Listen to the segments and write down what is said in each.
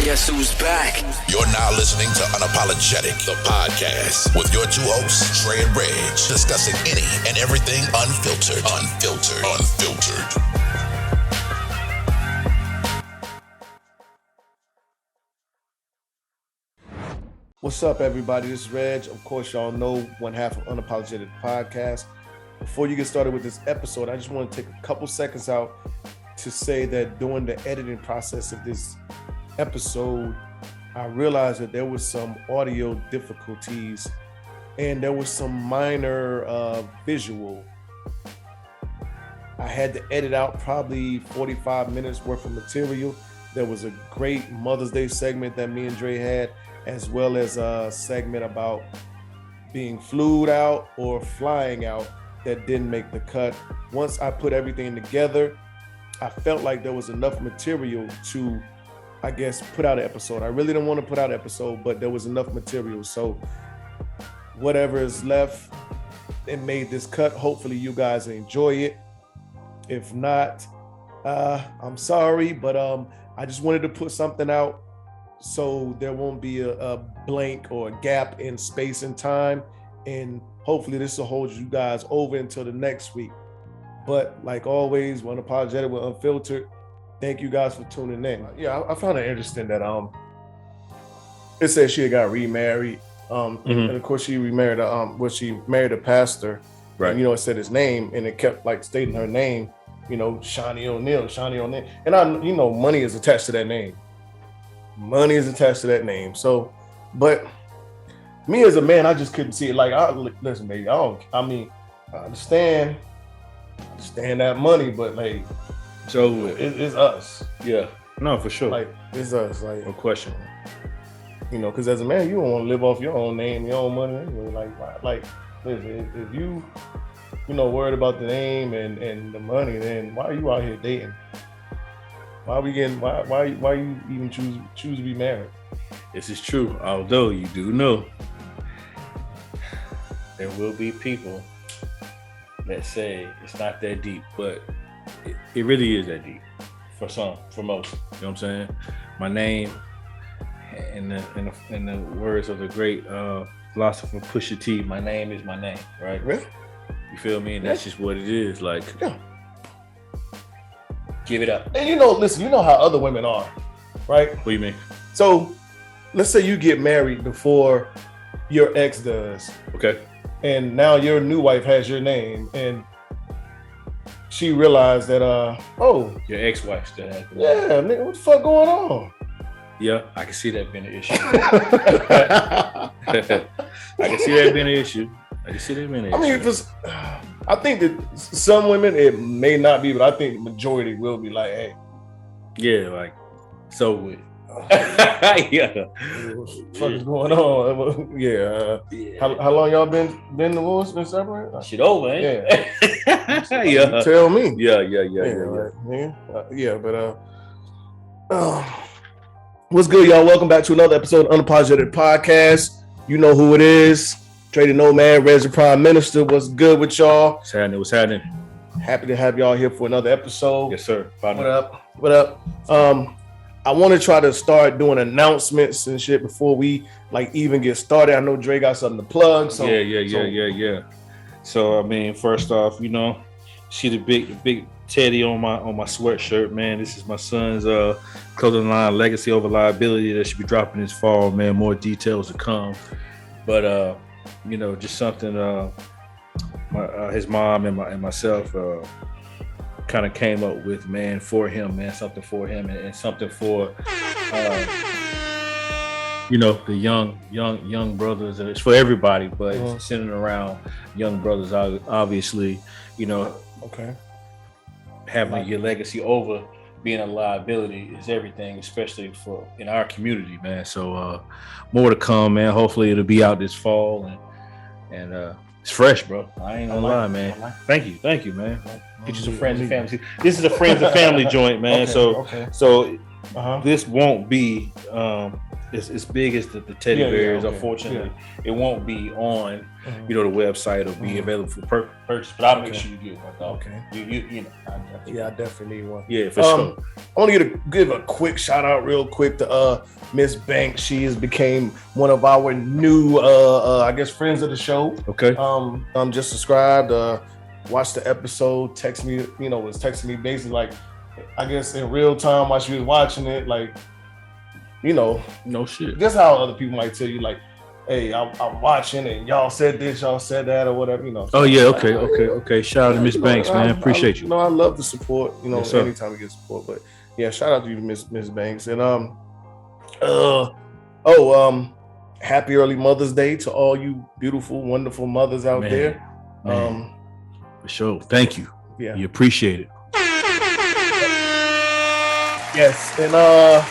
Guess who's back? You're now listening to Unapologetic, the podcast, with your two hosts, Trey and Reg, discussing any and everything unfiltered. What's up, everybody? This is Reg. Of course, y'all know one half of Unapologetic Podcast. Before you get started with this episode, I just want to take a couple seconds out to say that during the editing process of this episode, I realized that there was some audio difficulties and there was some minor visual. I had to edit out probably 45 minutes worth of material. There was a great Mother's Day segment that me and Dre had, as well as a segment about being flued out or flying out that didn't make the cut. Once I put everything together, I felt like there was enough material to, I guess, put out an episode. I really didn't want to put out an episode, but there was enough material. So whatever is left, it made this cut. Hopefully you guys enjoy it. If not, I'm sorry, but I just wanted to put something out so there won't be a blank or a gap in space and time. And hopefully this will hold you guys over until the next week. But like always, Unapologetic with Unfiltered, thank you guys for tuning in. Yeah, I found it interesting that it says she got remarried. And of course she remarried she married a pastor. Right. And, it said his name and it kept like stating her name, Shani O'Neal. And money is attached to that name. So, but me as a man, I just couldn't see it. Like, listen, baby, I understand that money, but like, so it's us. Yeah, no, for sure. Like, it's us. Like, no question. Because as a man, you don't want to live off your own name, your own money. Anyway. Like, listen, if you, worried about the name and the money, then why are you out here dating? Why you even choose to be married? This is true, although you do know there will be people that say it's not that deep, but it really is that deep for some, for most. You know what I'm saying? My name, in the words of the great philosopher Pusha T, my name is my name, right? Really? You feel me? And that's just what it is. Like, yeah. Give it up. And listen, you know how other women are, right? What do you mean? So let's say you get married before your ex does. Okay. And now your new wife has your name and she realized that, your ex-wife still has the name. Yeah, nigga, what the fuck going on? Yeah, I can see that being an issue. I can see that being an issue. I think that some women, it may not be, but I think the majority will be like, hey. Yeah, like, so what? Yeah. What the fuck is going on? Yeah. How long y'all been divorced, been separated? Shit over, eh? Yeah. Yeah. Tell me. Yeah. But what's good, y'all? Welcome back to another episode of Unapologetic Podcast. You know who it is. Trey the Nomad, Reg the Prime Minister. What's good with y'all? What's happening? Happy to have y'all here for another episode. Yes, sir. What up? I want to try to start doing announcements and shit before we even get started. I know Dre got something to plug. So Yeah. So first off, see the big Teddy on my sweatshirt, man. This is my son's clothing line, Legacy Over Liability, that should be dropping this fall, man. More details to come. But just something his mom and myself kind of came up with, man, for him, man, something for him and something for the young brothers. It's for everybody, but it's centered around young brothers, obviously. Okay. Having your legacy over being a liability is everything, especially in our community, man. So more to come, man. Hopefully it'll be out this fall and it's fresh, bro. I ain't gonna lie, man. Thank you, man. Get you some friends and family. This is a friends and family joint, man. So this won't be as big as the teddy bears. okay. Unfortunately, it won't be on the website or be available for purchase. But I'll make sure you get one. Dog. Okay. You know. I definitely need one. Yeah, for sure. I want to give a quick shout out real quick to Miss Banks. She has became one of our new I guess friends of the show. Okay. Just subscribed, watched the episode, text me, was texting me basically like, I guess in real time while she was watching it, like, no shit. Just how other people might tell you, like, hey, I'm watching and y'all said this, y'all said that, or whatever, Oh yeah, okay. Shout out to Miss Banks, man. Appreciate you. I love the support, yes, anytime we get support. But yeah, shout out to you, Miss Banks. And happy early Mother's Day to all you beautiful, wonderful mothers out there. Man. For sure. Thank you. Yeah. You appreciate it. Yes, and I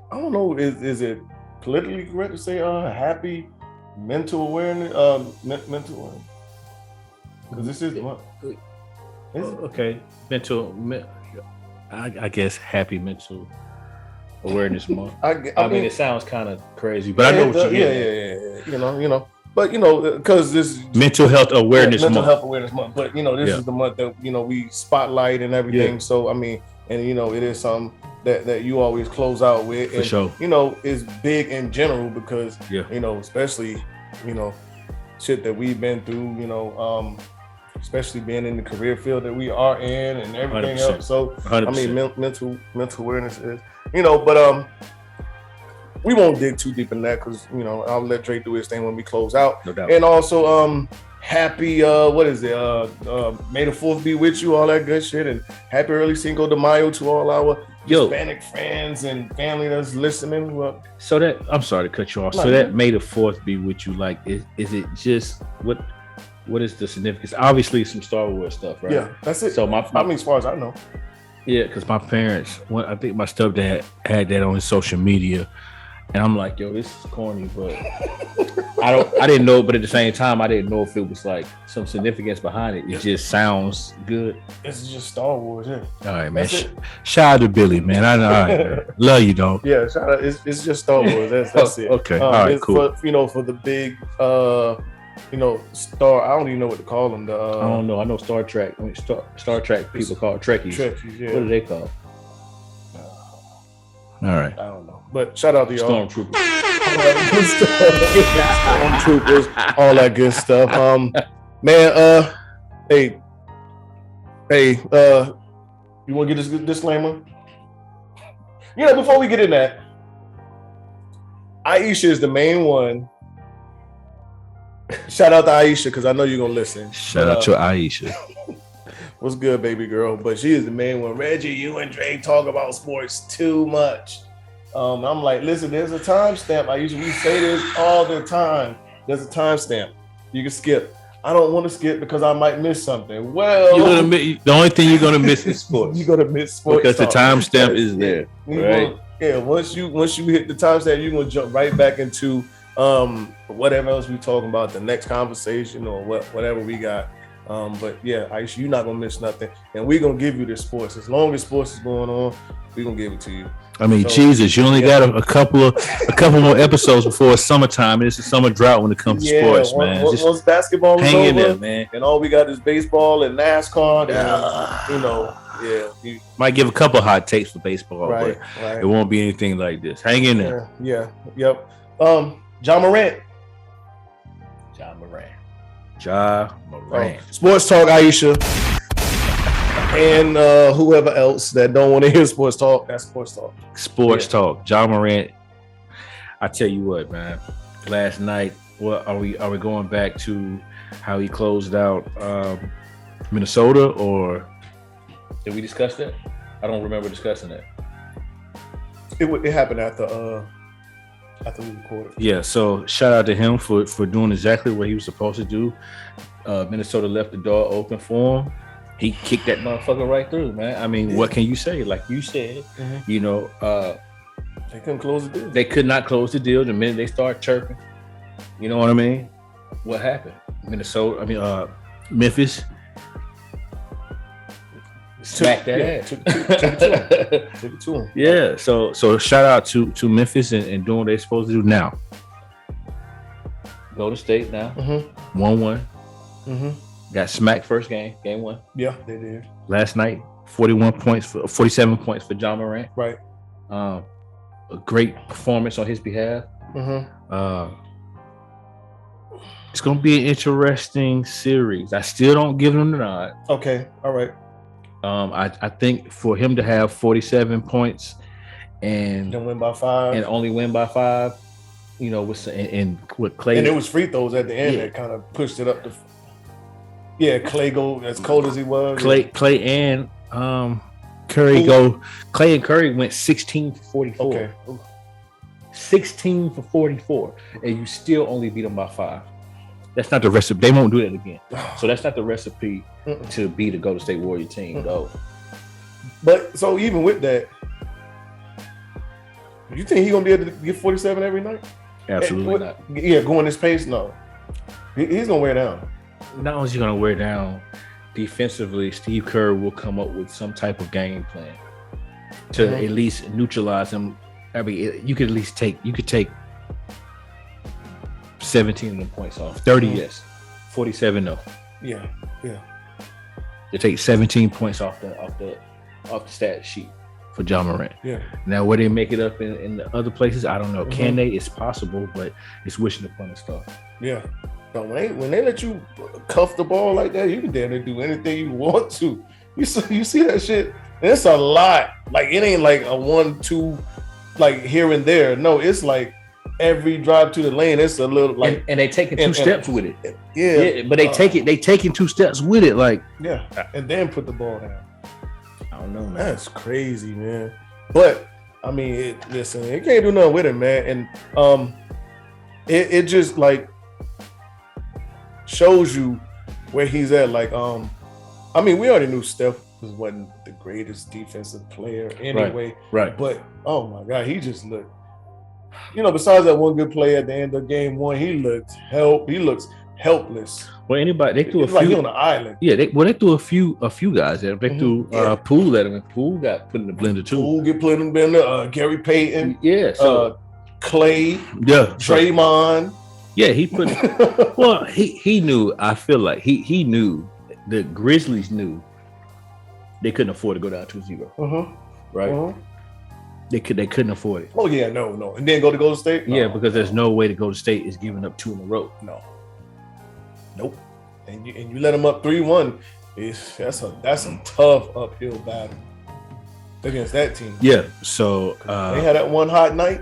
don't know, is it politically correct to say happy mental awareness? Mental, because this is what. Okay, I guess happy mental awareness month. I mean, it sounds kind of crazy, but I know what you mean. Yeah. But because this is mental health awareness month. Mental health awareness month. But this is the month that we spotlight and everything. Yeah. So I mean, and it is something that you always close out with. For sure. It's big in general because especially shit that we've been through. Especially being in the career field that we are in and everything 100%. else. So 100%. I mean, mental awareness is but we won't dig too deep in that because I'll let Drake do his thing when we close out. No doubt. And also happy what is it? May the 4th be with you, all that good shit, and happy early Cinco de Mayo to all our Hispanic friends and family that's listening. Well, so that I'm sorry to cut you off. So that May the 4th be with you. Like, is it just what is the significance? Obviously, some Star Wars stuff, right? Yeah, that's it. So I mean, as far as I know. Yeah, because my parents, I think my stepdad had that on his social media, and I'm like, yo, this is corny, but I didn't know, but at the same time, I didn't know if it was like some significance behind it. It just sounds good. This is just Star Wars, yeah. All right, man. Shout out to Billy, man. I know. All right, man. Love you, dog. Yeah, shout out. It's just Star Wars. That's it. Okay. All right, cool. For the big Star. I don't even know what to call them. I don't know. I know Star Trek. I mean, Star Trek people call it Trekkies. Trekkies, yeah. What do they call? All right. I don't know. But shout out to y'all. Stormtroopers. Stormtroopers, all that good stuff. Man, hey, you want to get this disclaimer? Before we get in that, Aisha is the main one. Shout out to Aisha because I know you're gonna listen. Shout out to Aisha. What's good, baby girl? But she is the main one. Reggie, you and Drake talk about sports too much. I'm like, listen, there's a timestamp. We say this all the time. There's a timestamp. You can skip. I don't want to skip because I might miss something. Well, the only thing you're gonna miss is sports. You're gonna miss sports because the timestamp is there. Right? Once you hit the timestamp, you're gonna jump right back into whatever else we talking about, the next conversation or whatever we got. But yeah, Aisha, you're not gonna miss nothing, and we're gonna give you the sports. As long as sports is going on, we're gonna give it to you. I mean, Jesus, you only got a couple more episodes before it's summertime. It's a summer drought when it comes to sports, man. Once basketball is over, there, man, and all we got is baseball and NASCAR. You might give a couple hot takes for baseball, right. It won't be anything like this. Hang in there. Yep. John Morant. Sports talk, Aisha. And whoever else that don't want to hear sports talk, that's sports talk. Sports talk. John Morant. I tell you what, man. Last night, what are we going back to how he closed out Minnesota, or did we discuss that? I don't remember discussing that. It happened after we recorded. Yeah, so shout out to him for doing exactly what he was supposed to do. Minnesota left the door open for him. He kicked that motherfucker right through, man. I mean, what can you say? Like you said, they couldn't close the deal. They could not close the deal the minute they start chirping. You know what I mean? What happened? Memphis smack that ass. Took it to him. Yeah. So shout out to Memphis and doing what they're supposed to do now. Golden State now. 1-1. Got smacked first game 1. Yeah, they did. Last night, 47 points for John Morant. Right. A great performance on his behalf. It's going to be an interesting series. I still don't give him the nod. Okay. All right. I think for him to have 47 points and then win by 5 and only win by 5, you know, with Clay, and it was free throws at the end that kind of pushed it up to. Yeah, Clay go as cold as he was. Clay and Curry go. Clay and Curry went 16 for 44. Okay. 16 for 44, and you still only beat them by 5. That's not the recipe. They won't do that again. So that's not the recipe to beat a Golden State Warrior team, though. But so even with that, you think he's gonna be able to get 47 every night? Absolutely not. Yeah, going this pace, no. He's gonna wear down. Not only is he gonna wear down, defensively, Steve Kerr will come up with some type of game plan to at least neutralize him. I mean, you could at least take 17 of the points off. 30, yes. 47, no. Yeah. You take 17 points off the stat sheet for John Morant. Yeah. Now, where they make it up in the other places, I don't know. Can they? It's possible, but it's wishing upon a star. Yeah. But when they let you cuff the ball like that, you can damn near do anything you want to. You see that shit? It's a lot. Like, it ain't like a 1-2, like here and there. No, it's like every drive to the lane, it's a little like, and they taking 2 steps with it. Yeah, but they taking 2 steps with it, like and then put the ball down. I don't know, man. That's crazy, man. But I mean, listen, it can't do nothing with it, man. And it just like shows you where he's at. Like, I mean, we already knew Steph wasn't the greatest defensive player anyway. Right. But oh my God, he just looked. You know, besides that one good play at the end of game 1, he looks helpless. Well, anybody they threw a few like he on the island. Yeah, they threw a few guys there. They threw Poole at him, and Poole got put in the blender too. Poole get put in the blender. Gary Payton. Yeah. So Clay. Yeah. Draymond. Yeah, he put. Well, he knew. I feel like he knew. The Grizzlies knew they couldn't afford to go down 2-0. Right. They couldn't afford it. Oh yeah, no. And then go to Golden State? Yeah, because there's no way to Golden State is giving up 2 in a row. No. Nope. And you let them up 3-1. That's a tough uphill battle against that team. Yeah. So they had that one hot night.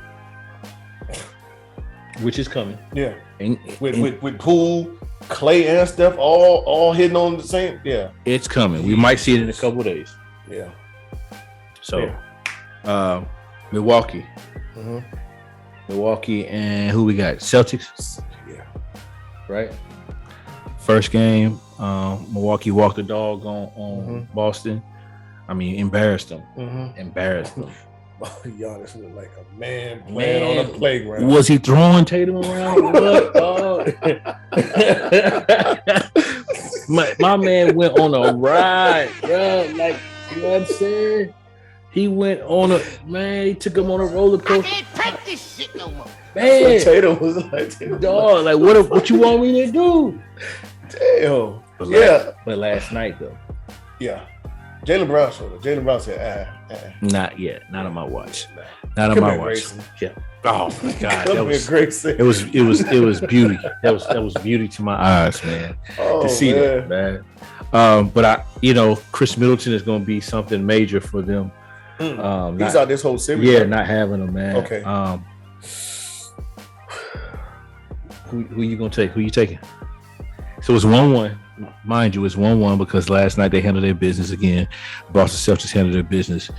Which is coming. Yeah. With Poole, Clay, and Steph all hitting on the same. Yeah. It's coming. We might see it in a couple of days. Yeah. So Milwaukee. Milwaukee and who we got? Celtics. Yeah. Right. First game, Milwaukee walked the dog on Boston. I mean, embarrassed them. Embarrassed them. Giannis looked like a man playing on a playground. Was he throwing Tatum around? What? my man went on a ride, bro. Like, you know what I'm saying? He went on he took him on a roller coaster. I can't take this shit no more. Man, Tatum was like, dog, like what you want me to do? Damn. But last night though. Yeah. Jaylen Brown said, Not yet. Not on my watch. Not on my watch. Grayson. Yeah. Oh my God. It was beauty. That was beauty to my eyes, man. To see that, man. But Chris Middleton is going to be something major for them. He's out this whole series. Yeah, not having him, man. Okay. Who you gonna take? Who you taking? So it's 1-1. Mind you, it's 1-1 because last night they handled their business again. Boston Celtics handled their business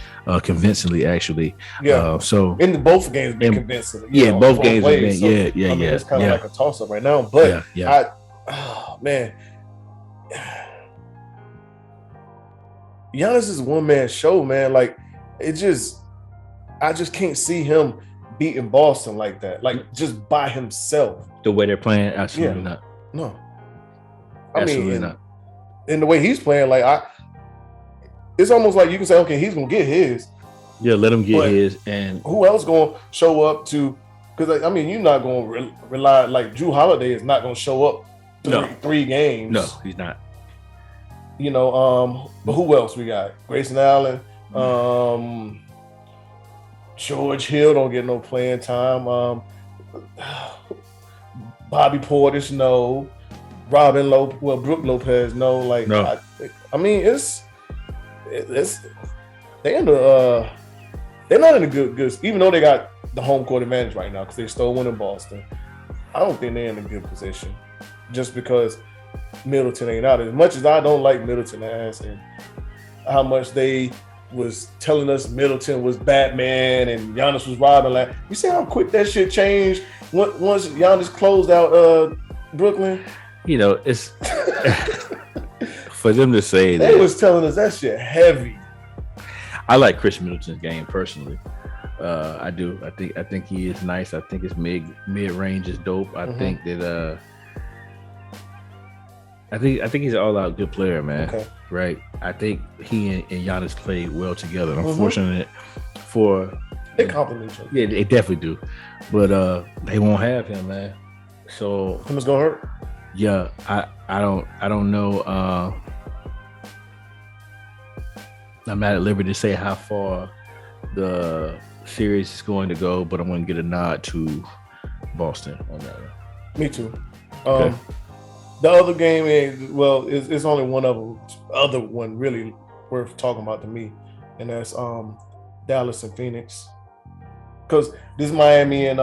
convincingly, actually. Yeah. So in both games, been convincing. Both games have been. So, Yeah. It's kind of like a toss up right now. But man, Giannis is a one man show, man. Like I just can't see him beating Boston like that. Like just by himself. The way they're playing, absolutely not. No. Absolutely not. In the way he's playing, like it's almost like you can say, okay, he's gonna get his. Yeah, let him get But his. And who else gonna show up to? Because I mean, you're not gonna rely like Drew Holiday is not gonna show up three games. No, he's not. You know, but who else we got? Grayson Allen, George Hill don't get no playing time. Bobby Portis, no. Robin Lopez, well, Brooke Lopez, no. Like, no. I mean, it's they're not in a good, even though they got the home court advantage right now because they stole one in Boston. I don't think they're in a good position just because Middleton ain't out. As much as I don't like Middleton ass and how much they was telling us Middleton was Batman and Giannis was Robin. Like, you see how quick that shit changed once Giannis closed out Brooklyn? You know, it's for them to say they was telling us that shit heavy. I like Chris Middleton's game personally. I do. I think he is nice. I think his mid range is dope. I think that I think he's an all out good player, man. Okay. Right. I think he and Giannis played well together. Unfortunate for they complement each other. Yeah, they definitely do. But they won't have him, man. So him is gonna hurt. Yeah, I don't know. I'm not at liberty to say how far the series is going to go, but I'm going to get a nod to Boston on that one. Me too. Okay. The other game is, well, it's only one other one really worth talking about to me, and that's Dallas and Phoenix. Because this Miami and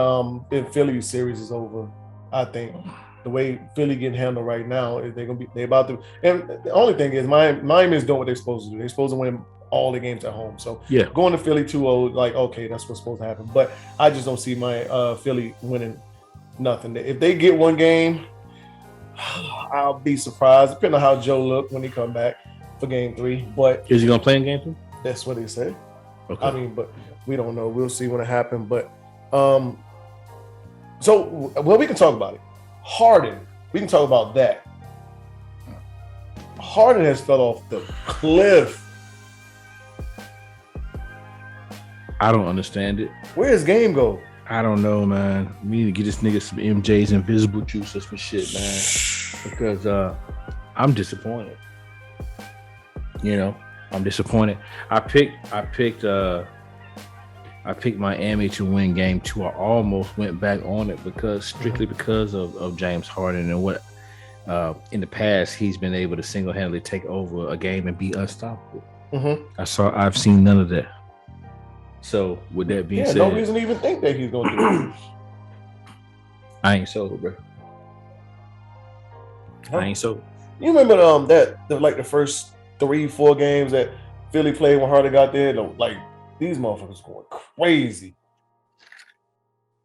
Philly series is over. I think the way Philly getting handled right now is they about to. And the only thing is Miami is doing what they're supposed to do. They're supposed to win all the games at home. So yeah, going to Philly 2-0, like, okay, that's what's supposed to happen. But I just don't see my Philly winning nothing. If they get one game, I'll be surprised, depending on how Joe look when he come back for game 3. But is he gonna play in game 3? That's what they say. Okay. I mean, but we don't know. We'll see when it happens. But so we can talk about it. Harden, we can talk about that. Harden has fell off the cliff. I don't understand it. Where his game go? I don't know, man. We need to get this nigga some MJ's invisible juice or some shit, man. Because I'm disappointed. You know, I'm disappointed. I picked Miami to win game 2. I almost went back on it strictly because of James Harden and what in the past he's been able to single-handedly take over a game and be unstoppable. I've seen none of that. So with that being said, no reason to even think that he's gonna do it. I ain't sold, bro. I ain't sold. You remember the first 3-4 games that Philly played when Harden got there? Like, these motherfuckers going crazy.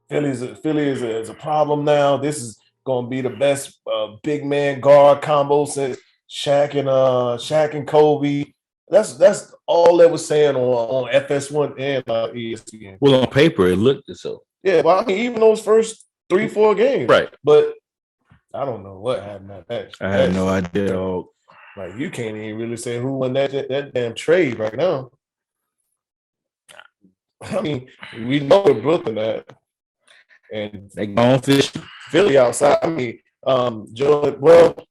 Philly is a problem now. This is gonna be the best big man guard combo since Shaq and Kobe. That's all they was saying on FS1 and ESPN. Well, on paper, it looked so. Yeah, well, I mean, even those first 3-4 games, right? But I don't know what happened at that. I had no idea. Like, you can't even really say who won that damn trade right now. I mean, we know where Brooklyn at, and they gone fish. Philly outside. I mean, Jordan. Well,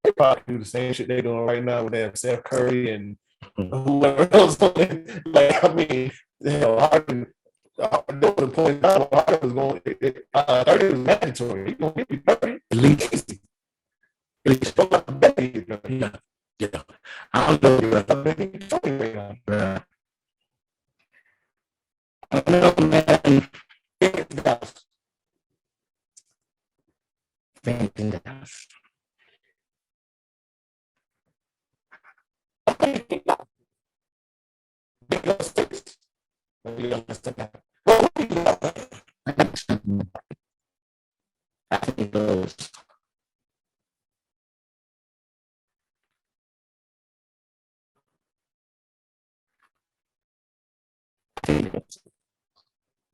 they probably do the same shit they're doing right now with that Steph Curry and whoever else. Like, I mean, Harden. There was a point down. Harden was going. 30 was mandatory. He gonna give you 30 at least. Yeah. I don't know. I don't know, man.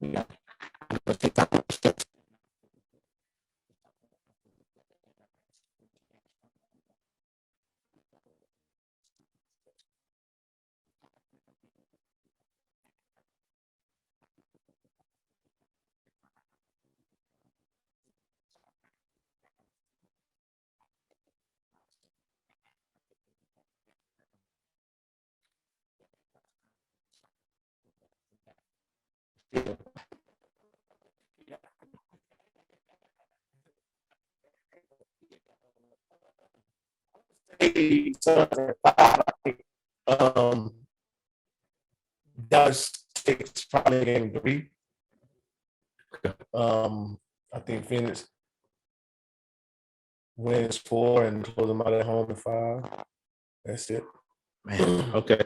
Yeah. Um, Dallas takes probably game 3. I think Phoenix wins 4 and close them out at home in 5. That's it. Man, okay.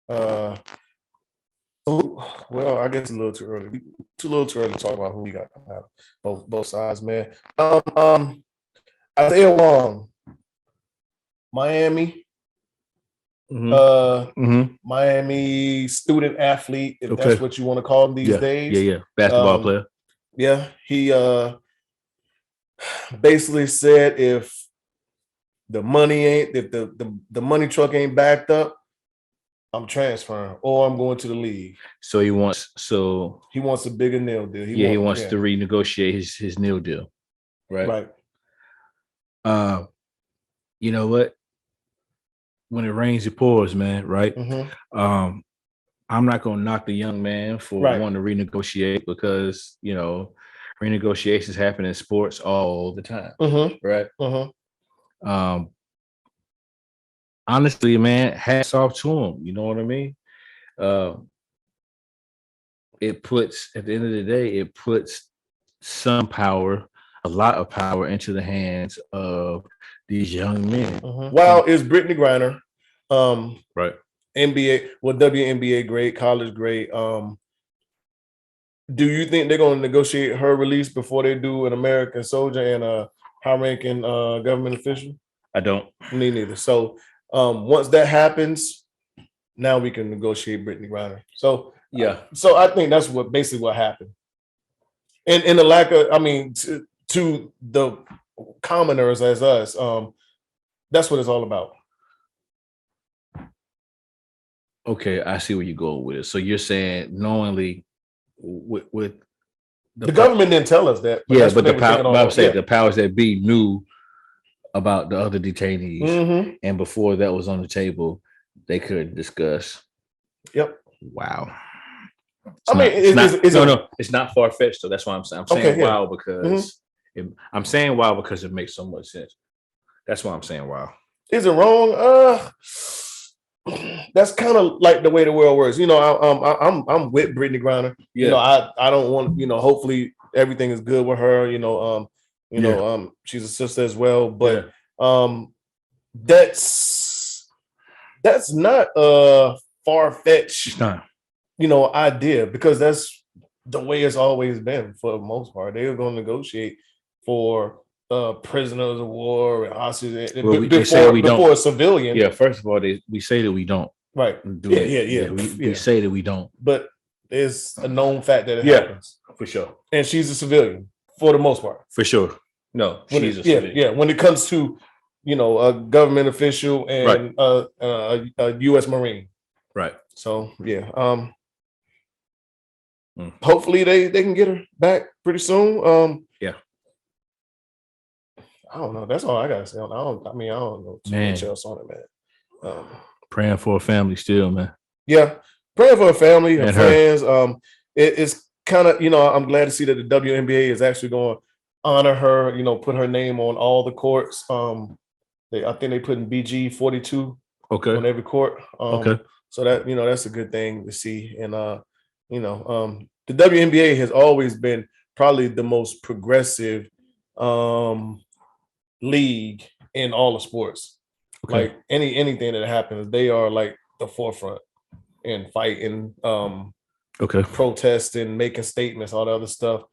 Well, I guess a little too early. Too little too early to talk about who we got both sides, man. Isaiah Wong, Miami. Miami student athlete, if that's what you want to call him these days. Yeah. Basketball player. Yeah, he basically said if the money truck ain't backed up, I'm transferring or I'm going to the league. So he wants a bigger nil deal. He wants to renegotiate his nil deal. Right. You know what? When it rains, it pours, man. Right. I'm not gonna knock the young man for wanting to renegotiate because renegotiations happen in sports all the time. Right. Honestly, man, hats off to him. You know what I mean? It puts, at the end of the day, it puts some power, a lot of power into the hands of these young men. Well, it's Brittany Griner, right? NBA, WNBA great, college great. Do you think they're going to negotiate her release before they do an American soldier and a high-ranking government official? I don't. Me neither. So once that happens, now we can negotiate Brittany Griner. So so I think that's basically what happened. And the lack of, to the commoners as us, that's what it's all about. Okay, I see where you're going with it. So you're saying knowingly with the government didn't tell us that. But the powers that be knew about the other detainees, and before that was on the table, they could discuss. Yep. Wow. It's not far fetched. So that's why I'm saying wow because I'm saying wow because it makes so much sense. That's why I'm saying wow. Is it wrong? That's kind of like the way the world works. I'm with Brittany Griner. I don't want. Hopefully everything is good with her. She's a sister as well. But that's not a far-fetched idea because that's the way it's always been for the most part. They were going to negotiate for prisoners of war and hostages before a civilian. Yeah, first of all, we say that we don't. Right. We say that we don't. But it's a known fact that it happens. For sure. And she's a civilian for the most part. For sure. No, she's a civilian. Yeah. When it comes to, a government official and a U.S. Marine. Right. So, hopefully they can get her back pretty soon. I don't know. That's all I gotta say. I don't know too much else on it, man. Praying for a family still, man. Yeah, praying for a family and friends. It's kind of, I'm glad to see that the WNBA is actually going to honor her. Put her name on all the courts. I think they put in BG 42 on every court. So that that's a good thing to see. And the WNBA has always been probably the most progressive league in all the sports. Like anything that happens, they are like the forefront in fighting, protesting, making statements, all the other stuff.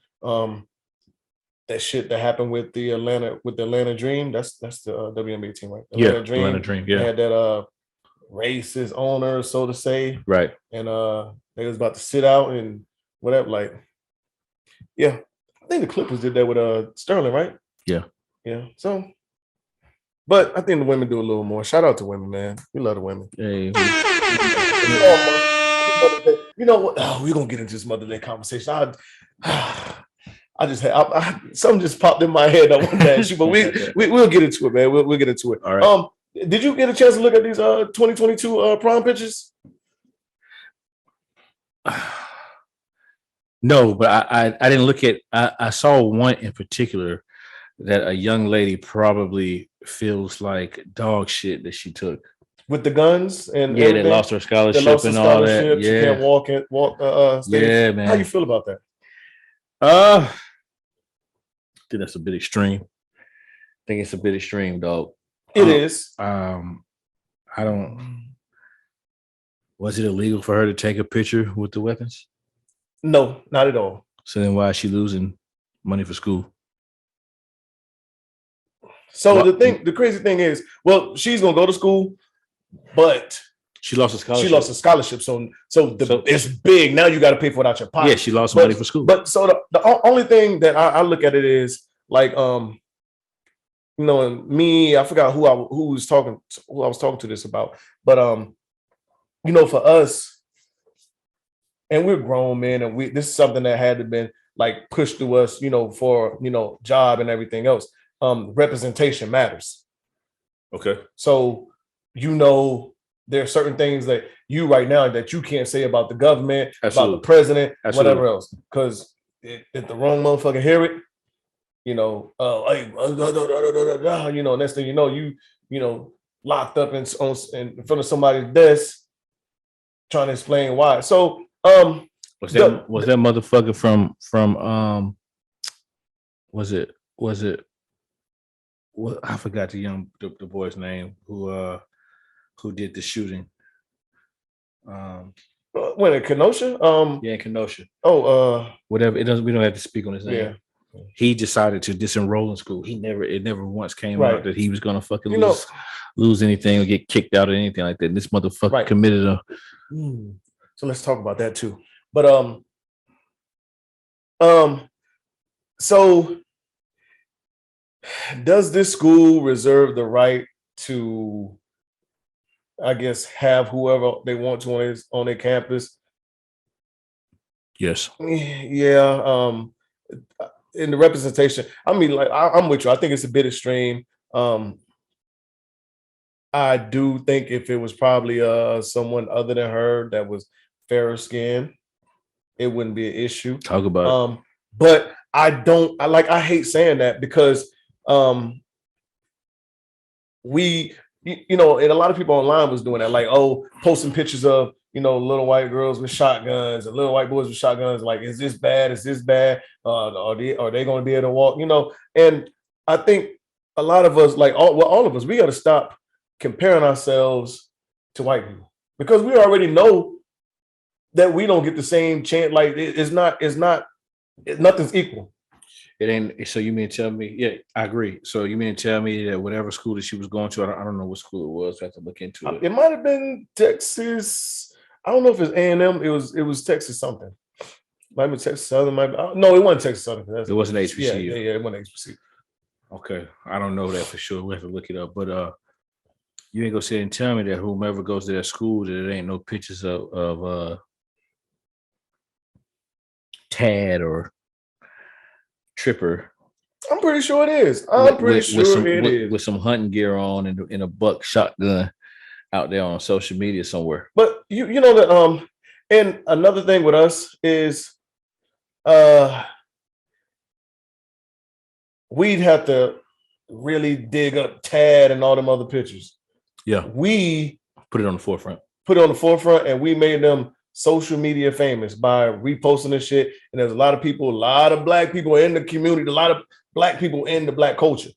That shit that happened with the Atlanta Dream, that's the WNBA team, right? Atlanta Dream. Yeah. They had that racist owner, so to say. Right. And they was about to sit out and whatever. Like, I think the Clippers did that with Sterling, right? Yeah. Yeah. So, but I think the women do a little more. Shout out to women, man. We love the women. Hey. You know what? Oh, we're gonna get into this Mother's Day conversation. I just had something just popped in my head. I wanted to ask you, but we'll get into it, man. We'll get into it. All right. Did you get a chance to look at these 2022 prom pictures? No, but I didn't look at. I saw one in particular that a young lady probably feels like dog shit that she took. With the guns and Yeah, they everything. lost her They scholarship lost the and all that. scholarship. She can't Yeah, walk stage. yeah, man. How you feel about that? I think that's a bit extreme. I think it's a bit extreme, dog. It is. I don't. Was it illegal for her to take a picture with the weapons? No, not at all. So then why is she losing money for school? So the crazy thing is, well, she's gonna go to school, but she lost a scholarship. She lost a scholarship, so it's big. Now you got to pay for it out your pocket. Yeah, she lost money for school. But so the only thing that I look at it is like, you know, and me, I forgot who I was talking to this about, but you know, for us, and we're grown men, and this is something that had to been like pushed to us, you know, for, you know, job and everything else. Representation matters. Okay. So, you know, there are certain things that you right now that you can't say about the government, Absolutely. about the president, Absolutely. whatever else, because if the wrong motherfucker hear it, you know, you know, next thing you know, you know, locked up in front of somebody's desk, trying to explain why. So, was that motherfucker from was it what, I forgot the boy's name who did the shooting. When in Kenosha? Yeah, in Kenosha. Whatever. It doesn't. We don't have to speak on his name. Yeah. He decided to disenroll in school. It never once came Right. out that he was gonna fucking lose anything or get kicked out or anything like that. And this motherfucker committed a. So let's talk about that too. But so does this school reserve the right to, I guess, have whoever they want to on their campus? Yes. Yeah. In the representation, I mean, like I'm with you. I think it's a bit extreme. I do think if it was probably someone other than her that was fairer skinned, it wouldn't be an issue. Talk about it. But I hate saying that because you know, and a lot of people online was doing that, like, posting pictures of, you know, little white girls with shotguns and little white boys with shotguns. Like, is this bad? Is this bad? Are they going to be able to walk? You know, and I think a lot of us, like all of us, we got to stop comparing ourselves to white people because we already know that we don't get the same chance. Like, nothing's equal. It ain't. So you mean to tell me? Yeah, I agree. So you mean to tell me that whatever school that she was going to, I don't know what school it was. I have to look into it. It might have been Texas. I don't know if it's A&M. It was Texas something. Might be Texas Southern. No, it wasn't Texas Southern. It wasn't HBCU. Yeah, it wasn't HBCU. Okay, I don't know that for sure. We have to look it up. But you ain't gonna sit and tell me that whomever goes to that school that it ain't no pictures of Tad or Tripper. I'm pretty sure it is. I'm pretty sure it is. With some hunting gear on and in a buck shotgun out there on social media somewhere. But you know that and another thing with us is we'd have to really dig up Tad and all them other pictures. Yeah. We put it on the forefront. And we made them social media famous by reposting this shit. And there's a lot of black people in the community, a lot of black people in the black culture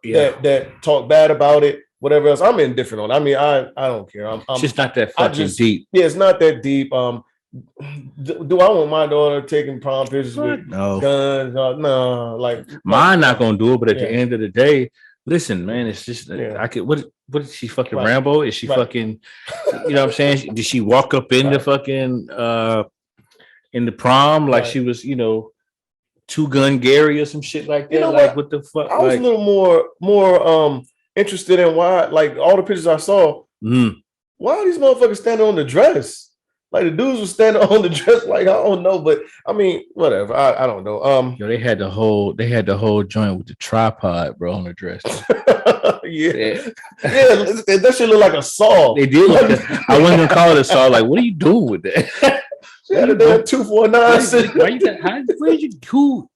that talk bad about it, whatever else. I'm indifferent on it. I mean, I don't care. It's just not that fucking deep. Yeah, it's not that deep. Do I want my daughter taking prom pictures with guns? No, like mine not gonna do it. But at the end of the day, listen, man, it's just I could. What is she fucking Rambo? Is she fucking? You know what I'm saying? Did she walk up in the fucking in the prom like she was, you know, Two Gun Gary or some shit like that? You know like what the fuck? I was a little more interested in why, like all the pictures I saw. Why are these motherfuckers standing on the dress? Like the dudes were standing on the dress, like I don't know, but I mean, whatever. I don't know. Yo, they had the whole joint with the tripod, bro, on the dress. yeah, that shit look like a saw. They did. I wasn't gonna call it a saw. Like, what are you doing with that? She had a damn 249. Why you got? Where did you? Who?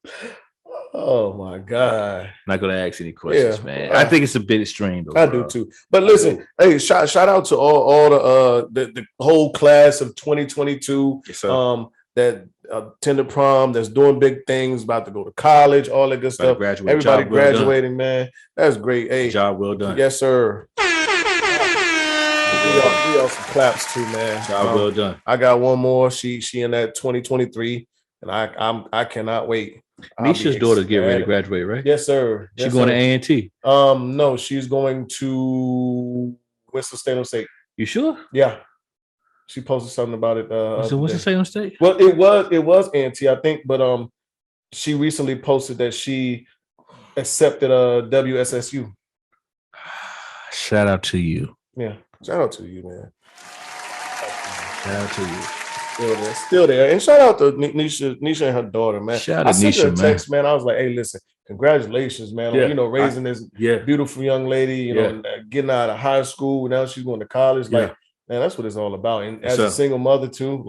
Oh my God! Not gonna ask any questions, man. I think it's a bit extreme, though. I do too. But listen, hey, shout out to all the whole class of 2022. Yes, sir. That attended prom, that's doing big things, about to go to college, all that good stuff. Everybody graduating, man. That's great. Hey, job well done. Yes, sir. We all some claps too, man. Job well done. I got one more. She in that 2023, and I cannot wait. Nisha's daughter get ready to graduate, right? Yes, sir. She's going to A&T. No, she's going to Winston-Salem State. You sure? Yeah. She posted something about it. So Winston-Salem State? Well, it was A&T, I think, but she recently posted that she accepted WSSU. Shout out to you. Yeah, shout out to you, man. Shout out to you. Still there. And shout out to Nisha and her daughter, man. Shout out to Nisha, I sent her a text, man. I was like, hey, listen, congratulations, man. On, raising this beautiful young lady, you know, getting out of high school. Now she's going to college. Like, man, that's what it's all about. And as a single mother, too,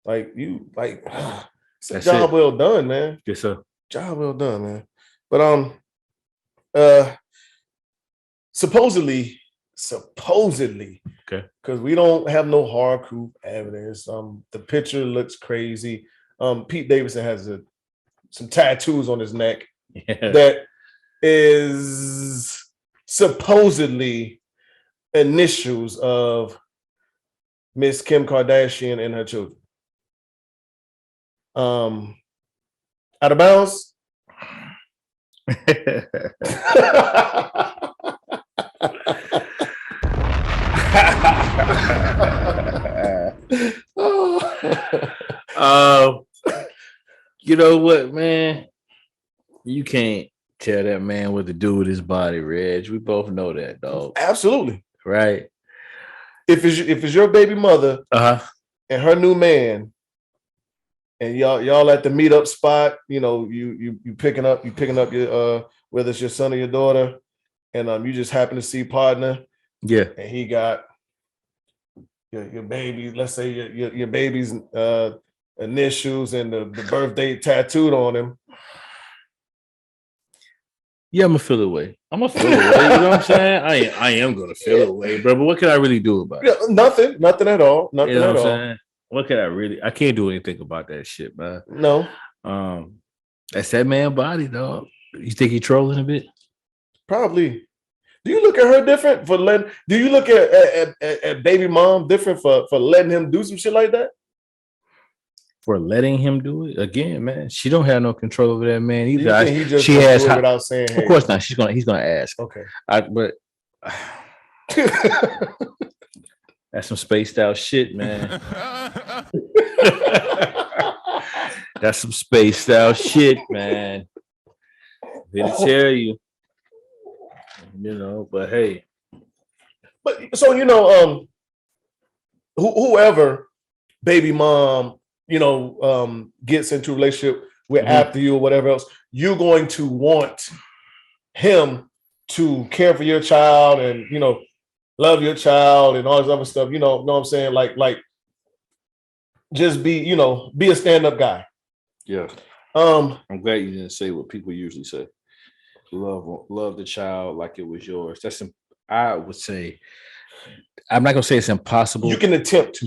it's a job well done, man. Yes, sir. Job well done, man. But supposedly, okay, because we don't have no hard proof evidence. The picture looks crazy. Pete Davison has some tattoos on his neck that is supposedly initials of Miss Kim Kardashian and her children. Out of bounds. You know what, man? You can't tell that man what to do with his body, Reg. We both know that, dog. Absolutely. Right. If it's your baby mother and her new man, and y'all at the meetup spot, you know, you picking up your whether it's your son or your daughter, and you just happen to see partner, and he got your baby, let's say your baby's initials and the birth date tattooed on him. Yeah, I'm gonna feel away. You know what I'm saying? I am gonna feel away, bro. But what can I really do about it? Nothing at all. Nothing you know at all. Saying? What can I can't do anything about that shit, man. No. That's that man body, dog. You think he trolling a bit? Probably. Do you look at her different for letting? Do you look at baby mom different for letting him do some shit like that? For letting him do it again, man. She don't have no control over that man either. He just she has do it without saying. Hey. Of course not. He's gonna ask. Okay. But that's some spaced out shit, man. That's some spaced out shit, man. Didn't tell you. You know, but hey. But so you know, whoever baby mom, you know, gets into a relationship with after you or whatever else, you're going to want him to care for your child and, you know, love your child and all this other stuff. You know what I'm saying? Like, just be a stand-up guy. Yeah. I'm glad you didn't say what people usually say. Love the child like it was yours. I would say, I'm not gonna say it's impossible. You can attempt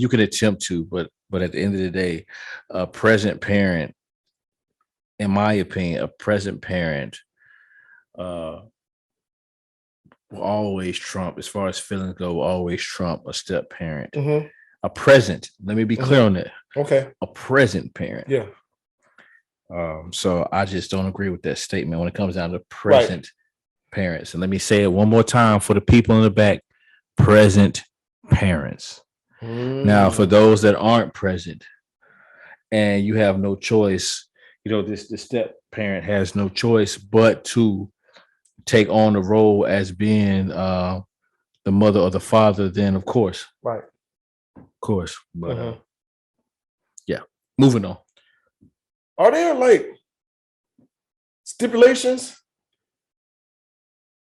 to, but at the end of the day, a present parent, in my opinion, will always trump, as far as feelings go, will always trump a step parent. Mm-hmm. A present, let me be clear on that. Okay. A present parent. Yeah. So I just don't agree with that statement when it comes down to present parents. And let me say it one more time for the people in the back: present parents. Now, for those that aren't present and you have no choice, you know, the step parent has no choice but to take on the role as being the mother or the father, then of course. Right. Of course. But yeah, moving on. Are there like stipulations?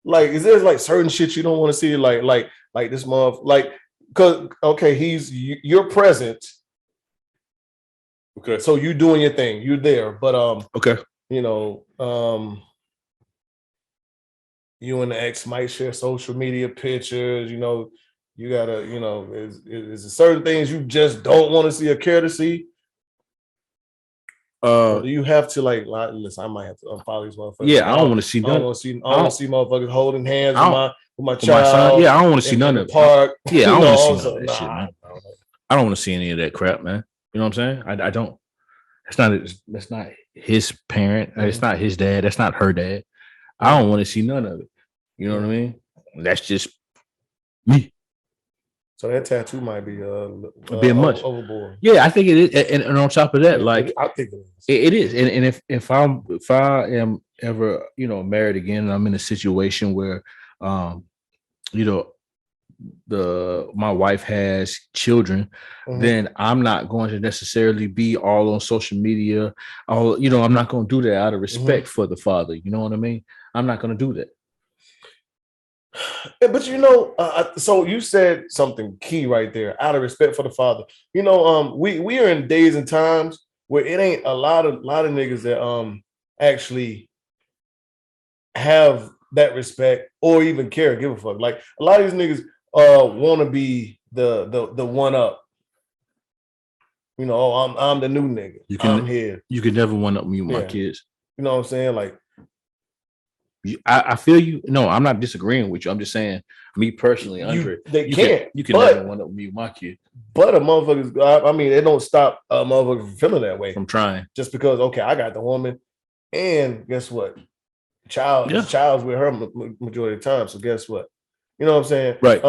Like, is there like certain shit you don't want to see? Like this month, like, cause okay, you're present, Okay. So you doing your thing, you're there, but Okay. you know, you and the ex might share social media pictures. You know, you gotta, you know, is certain things you just don't want to see or care to see. Or do you have to like listen? I might have to unfollow these motherfuckers. Yeah, I don't want to see I don't none. want to see. I don't want to see motherfuckers holding hands with my For my son. child. Yeah, I don't want to see none in of the it. park. Yeah, I don't want to see none also, of that shit, man. I don't want to see any of that crap, man. You know what I'm saying? I don't. That's not his parent. It's not his dad. That's not her dad. I don't want to see none of it. You know what I mean? That's just me. So that tattoo might be a bit much overboard. Yeah, I think it is. And on top of that, like I think it is. It is. And if I am ever, you know, married again, and I'm in a situation where you know, my wife has children, then I'm not going to necessarily be all on social media. I'm not going to do that out of respect for the father. You know what I mean? I'm not going to do that. But you know, so you said something key right there. Out of respect for the father, you know, we are in days and times where it ain't a lot of niggas that actually have that respect or even care, give a fuck. Like a lot of these niggas want to be the one up. You know, I'm the new nigga. I'm here. You can never one up me with my kids. You know what I'm saying? Like, I feel you. No, I'm not disagreeing with you. I'm just saying, me personally, Andre, you can never one up me with my kid. But a motherfuckers, I mean, it don't stop a motherfucker from feeling that way. From trying. Just because, okay, I got the woman, and guess what? Child's with her majority of the time. So guess what? You know what I'm saying? Right.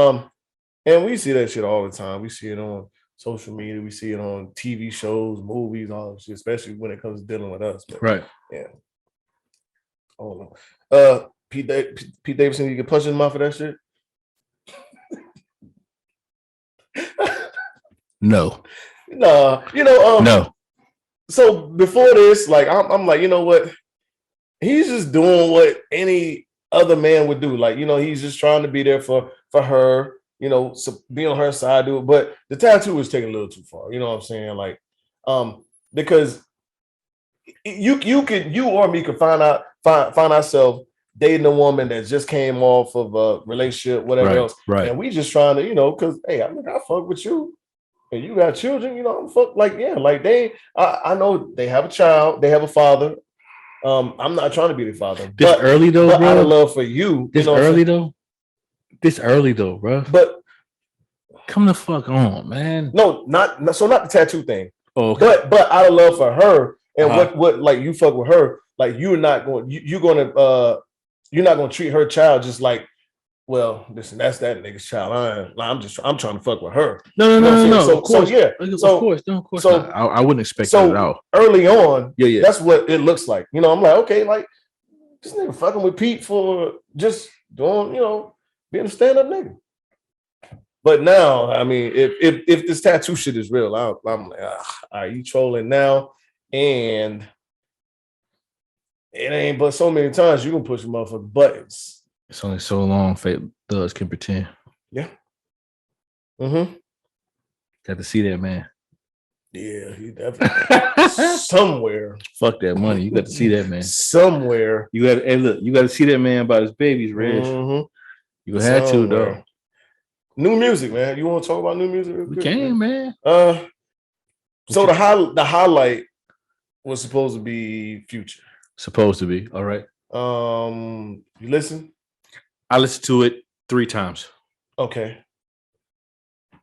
And we see that shit all the time. We see it on social media. We see it on TV shows, movies, all that shit, especially when it comes to dealing with us. But, right. Yeah. I don't know. Pete Davison, you can punch in the mouth for that shit? No. Nah. You know, no. So before this, like I'm like, you know what? He's just doing what any other man would do. Like, you know, he's just trying to be there for her, you know, so be on her side, do it. But the tattoo was taking a little too far. You know what I'm saying? Like, because you or me could find ourselves dating a woman that just came off of a relationship, whatever else. Right. And we just trying to, you know, because hey, I fuck with you. And you got children, you know, I'm fuck like, yeah, like I know they have a child, they have a father. I'm not trying to be the father. But early though, but bro. Out of love for you. This early though, bro. But come the fuck on, man. No, not the tattoo thing. Oh, okay. But out of love for her and what like you fuck with her, like you're not going to treat her child just like, well, listen, that's that nigga's child. I'm trying to fuck with her. No. So, of course, yeah. Of course not. I wouldn't expect that at all. Early on, yeah, that's what it looks like. You know, I'm like, okay, like this nigga fucking with Pete for just doing, you know, being a stand-up nigga. But now, I mean, if this tattoo shit is real, I'm like, are you trolling now? And it ain't but so many times you can push a motherfucking buttons. It's only so long fake thugs can pretend. Yeah. Got to see that man. Yeah, he definitely somewhere. Fuck that money. You got to see that man. Somewhere. You got you got to see that man about his babies, Reg. You had to though. New music, man. You want to talk about new music? We can, man. So the highlight was supposed to be Future. Supposed to be. All right. You listen? I listened to it 3 times. Okay.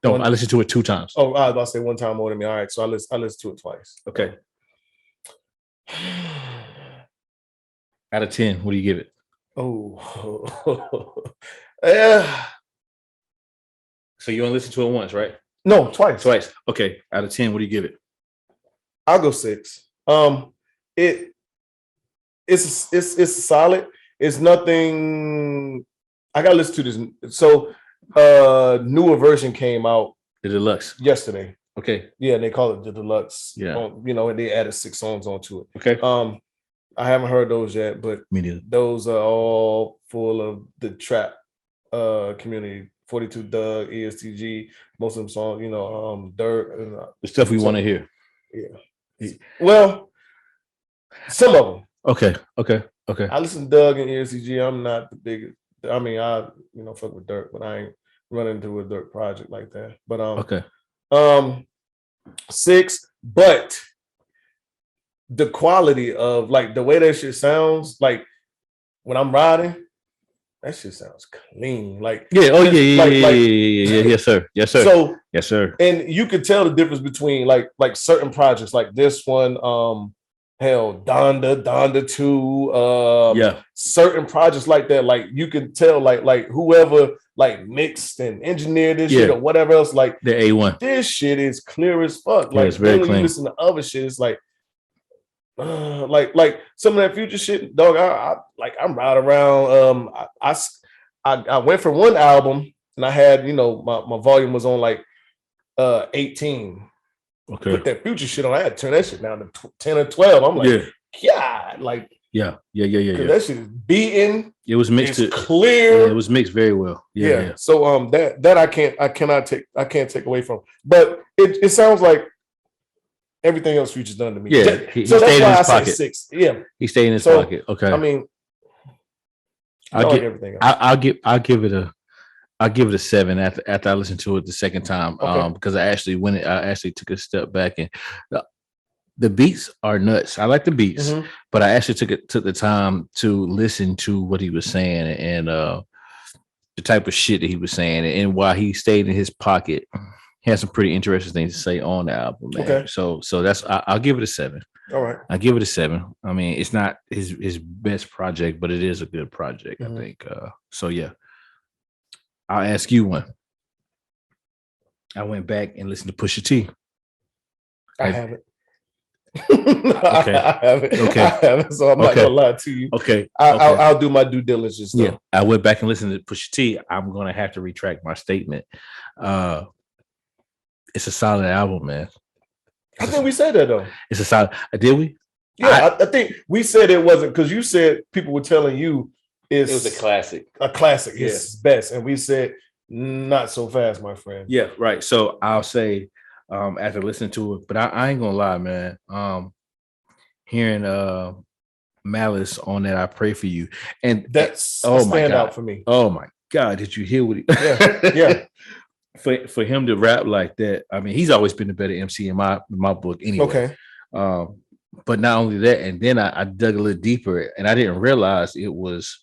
No, I listened to it 2 times. Oh, I was about to say 1 time more than me. All right, so I listened to it twice. Okay. Out of 10, what do you give it? Oh, yeah. So you only listened to it once, right? No, twice. Twice. Okay. Out of 10, what do you give it? I'll go 6. It's solid. It's nothing. I gotta listen to this. So newer version came out. The deluxe yesterday. Okay. Yeah, they call it the deluxe. Yeah. You know, and they added 6 songs onto it. Okay. I haven't heard those yet, but me neither. Those are all full of the trap community. 42 Doug, ESTG, most of them songs, you know, Dirt. The stuff we want to hear. Yeah. Well, some of them. Okay. I listen to Doug and ESCG. I'm not the biggest. I mean, I fuck with Dirk, but I ain't running into a Dirk project like that. But Okay. 6, but the quality of like the way that shit sounds, like when I'm riding, that shit sounds clean. Like yeah, yeah, yes sir. So yes sir. And you could tell the difference between like certain projects, like this one, hell, Donda 2, certain projects like that, like you can tell like whoever like mixed and engineered this shit or whatever else, like the A1. This shit is clear as fuck. Like it's very when clean. You listen to other shit, it's like some of that future shit, dog. I'm riding around. I went for one album and I had, my volume was on like 18. Okay. Put that future shit on. I had to turn that shit down to 10 or 12. I'm like, God, like yeah. That shit is beating. It was mixed. It's clear. Yeah, it was mixed very well. Yeah. So that I can't take away from. But it sounds like everything else Future's done to me. Yeah. He so stayed that's why in his I pocket. say 6. Yeah. He stayed in his pocket. Okay. I mean, I'll give it a 7 after I listened to it the second time. Because I actually took a step back and the beats are nuts. I like the beats, but I actually took the time to listen to what he was saying and the type of shit that he was saying, and while he stayed in his pocket, he had some pretty interesting things to say on the album, man. Okay. So that's I'll give it a 7. All right. I'll give it a 7. I mean, it's not his best project, but it is a good project, I think. So yeah. I'll ask you one. I went back and listened to Pusha T. I haven't. Okay. I haven't. Okay. I haven't, so I'm not gonna lie to you. Okay. I'll do my due diligence. Though. Yeah. I went back and listened to Pusha T. I'm gonna have to retract my statement. It's a solid album, man. I think we said that though. It's a solid. Did we? Yeah, I think we said it wasn't, because you said people were telling you it was a classic. A classic. Yeah. It's best, and we said not so fast, my friend. Yeah, right. So I'll say after listening to it, but I ain't gonna lie, man. Hearing Malice on that, I Pray for You, and that's a standout for me. Oh my God, did you hear what he? Yeah. For him to rap like that, I mean, he's always been a better MC in my book anyway. Okay. But not only that, and then I dug a little deeper, and I didn't realize it was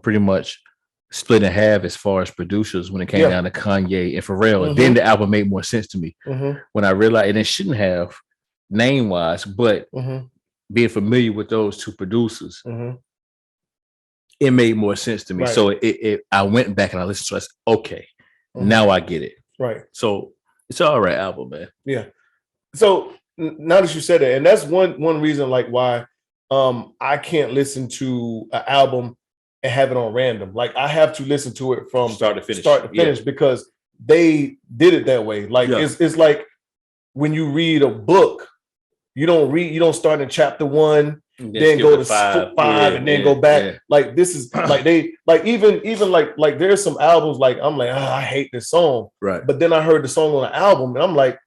pretty much split in half as far as producers when it came down to Kanye and Pharrell. And then the album made more sense to me when I realized, and it shouldn't have name wise, but being familiar with those two producers, it made more sense to me. Right. So I went back and I listened to it. I said, okay, now I get it. Right. So it's all right album, man. Yeah. So now that you said that, and that's one reason like why I can't listen to an album and have it on random. Like I have to listen to it from start to finish because they did it that way. Like it's like when you read a book, you don't start in chapter 1, then go to 5 and then go back. Yeah. Like this is like they like even like there's some albums like I'm like, I hate this song. Right. But then I heard the song on the album and I'm like,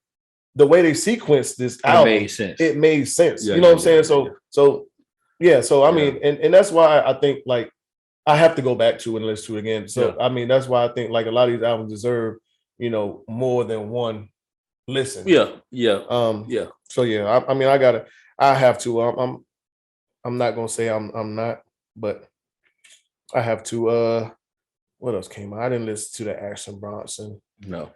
the way they sequenced this album, it made sense. Yeah, you know what I'm saying? So I mean, and that's why I think like I have to go back to and listen to it again. So I mean, that's why I think like a lot of these albums deserve, more than one listen. Yeah. So yeah, I mean, I have to. I'm not gonna say I'm not, but I have to. What else came out? I didn't listen to the Action Bronson. No.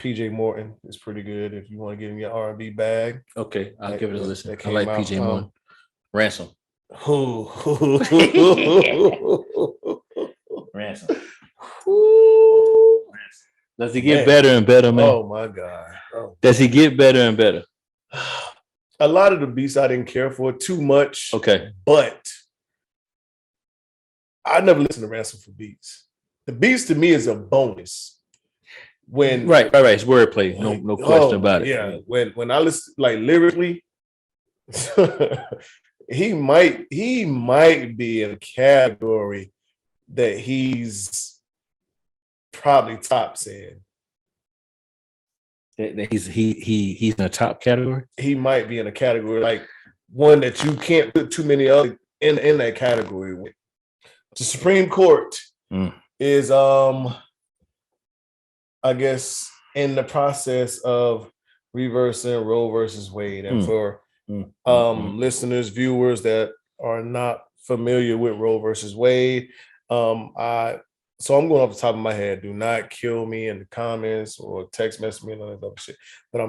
PJ Morton is pretty good if you want to get in your R&B bag. Okay, I'll give it a listen. I like PJ Morton. Ransom. Ransom. Does he get better and better, man? Oh my God. Does he get better and better? A lot of the beats I didn't care for too much. Okay. But I never listened to Ransom for beats. The beats to me is a bonus. When right, it's wordplay, no question about it. Yeah, when I listen like lyrically, he might be in a category that he's probably tops in. He's in a top category. He might be in a category like one that you can't put too many other in that category with. The Supreme Court is I guess in the process of reversing Roe versus Wade. And for listeners, viewers that are not familiar with Roe versus Wade, so I'm going off the top of my head. Do not kill me in the comments or text message me and all that other shit. But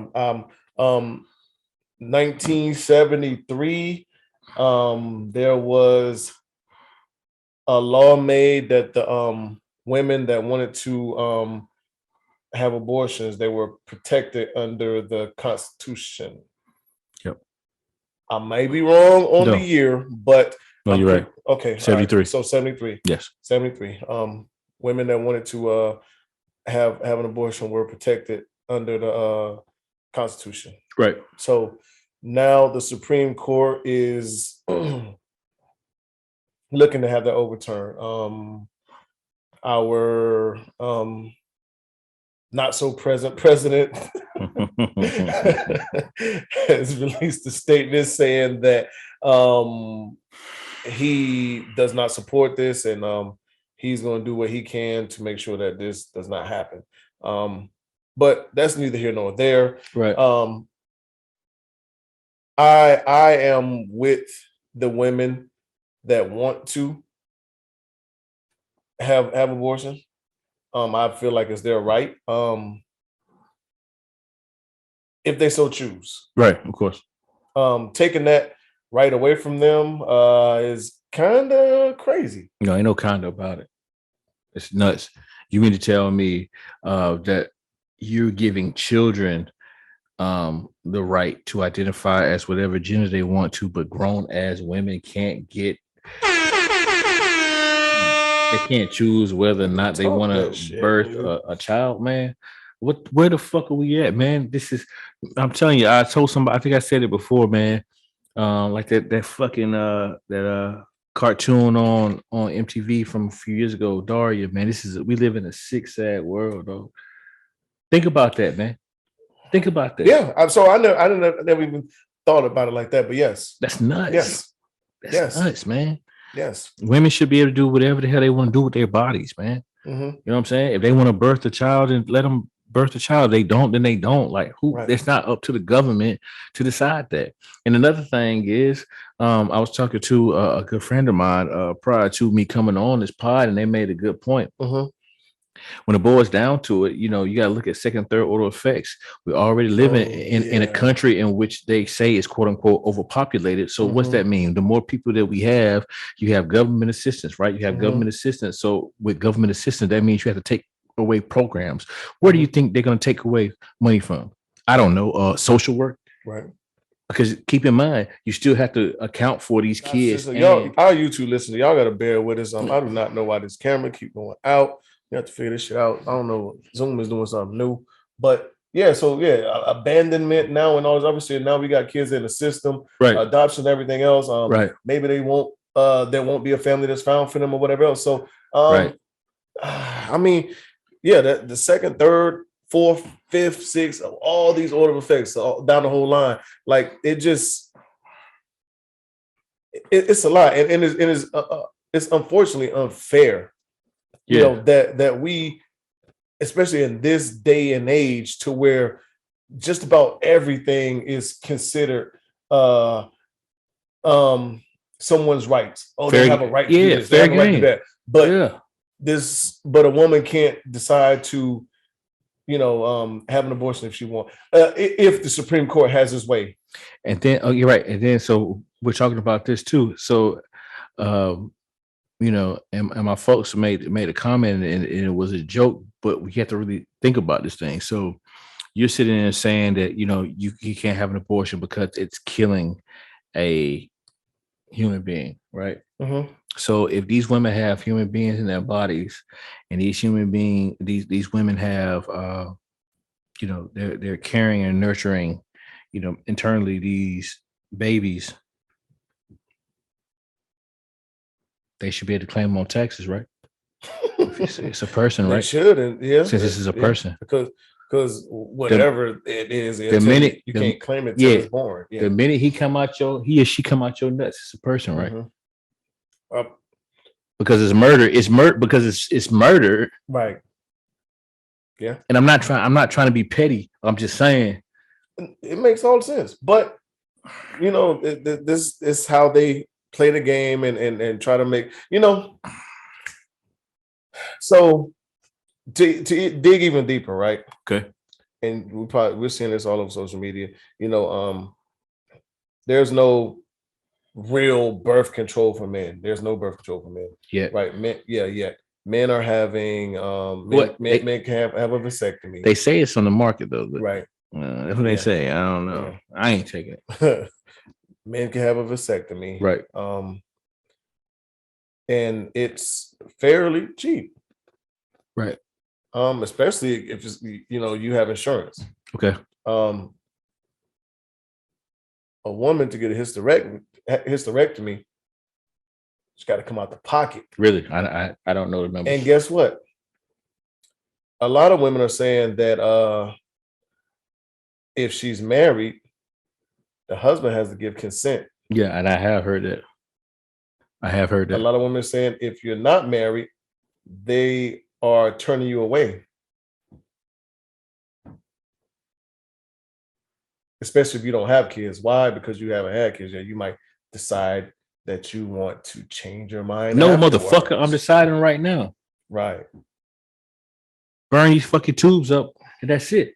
1973, there was a law made that the women that wanted to have abortions, they were protected under the Constitution. Yep. I may be wrong on the year, but no, you're right. Okay, 73. Right. So 73. Yes, 73. Women that wanted to have an abortion were protected under the Constitution. Right. So now the Supreme Court is looking to have that overturned. Our not so present president has released a statement saying that he does not support this, and he's going to do what he can to make sure that this does not happen. But that's neither here nor there. Right. I am with the women that want to have abortion. I feel like it's their right, if they so choose. Right, of course. Taking that right away from them is kind of crazy. No, ain't no kind about it. It's nuts. You mean to tell me that you're giving children the right to identify as whatever gender they want to, but grown as women can't get, they can't choose whether or not they want to birth a child, man? Where the fuck are we at, man? I'm telling you, I told somebody, I think I said it before, man. Like that fucking that cartoon on MTV from a few years ago, Daria, man. We live in a sick, sad world, though. Think about that, man. Think about that. Yeah, I never even thought about it like that, but yes. That's nuts. Yes. That's nuts, man. Yes. Women should be able to do whatever the hell they want to do with their bodies, man. Mm-hmm. You know what I'm saying? If they want to birth a child, and let them birth a child. They don't, then they don't. Like, who? Right. It's not up to the government to decide that. And another thing is, I was talking to a good friend of mine prior to me coming on this pod, and they made a good point. Mm-hmm. When it boils down to it, you know, you got to look at second, third order effects. We're already living in a country in which they say is quote unquote overpopulated. So what's that mean? The more people that we have, you have government assistance, right? You have government assistance. So with government assistance, that means you have to take away programs. Where do you think they're going to take away money from? I don't know. Social work. Right. Because keep in mind, you still have to account for these kids. Y'all, our YouTube listeners, y'all got to bear with us. I do not know why this camera keep going out. You have to figure this shit out. I don't know. Zoom is doing something new, but abandonment now and all this. Obviously, now we got kids in the system, right? Adoption, everything else. Right. Maybe they won't. There won't be a family that's found for them or whatever else. So, right. I mean, the second, third, fourth, fifth, sixth, all these order of effects down the whole line. Like it's a lot, and it's unfortunately unfair. You know, that we, especially in this day and age, to where just about everything is considered someone's rights. Oh, they have a right to do this, they have a right to do that. But a woman can't decide to, have an abortion if she wants, if the Supreme Court has its way. And then, you're right. And then, so we're talking about this too. So, and my folks made a comment, and it was a joke, but we have to really think about this thing. So you're sitting there saying that, you can't have an abortion because it's killing a human being, right? Mm-hmm. So if these women have human beings in their bodies, and these women have, they're carrying and nurturing, internally these babies, they should be able to claim them on taxes, right? It's a person, right? They should, and since this is a person, because because whatever it is, the minute you can't claim it till it's born. The minute he or she come out your nuts, it's a person, right? Because it's murder. It's murder because it's murder, right? Yeah. And I'm not trying to be petty. I'm just saying it makes all sense. But this is how they play the game and try to make So to dig even deeper, right? Okay. And we're seeing this all over social media. There's no real birth control for men. There's no birth control for men. Yeah. Right. Men. Yeah. Yeah. Men are having men can have a vasectomy. They say it's on the market though. Right. That's what they say. I don't know. Yeah. I ain't taking it. Men can have a vasectomy. Right. And it's fairly cheap. Right. Especially if it's, you have insurance. Okay. A woman to get a hysterectomy, she's got to come out the pocket. Really? I don't know the numbers. And guess what? A lot of women are saying that if she's married, the husband has to give consent. Yeah, and I have heard that. A lot of women are saying if you're not married, they are turning you away. Especially if you don't have kids. Why? Because you haven't had kids yet. You might decide that you want to change your mind. No, motherfucker, I'm deciding right now. Right. Burn these fucking tubes up, and that's it.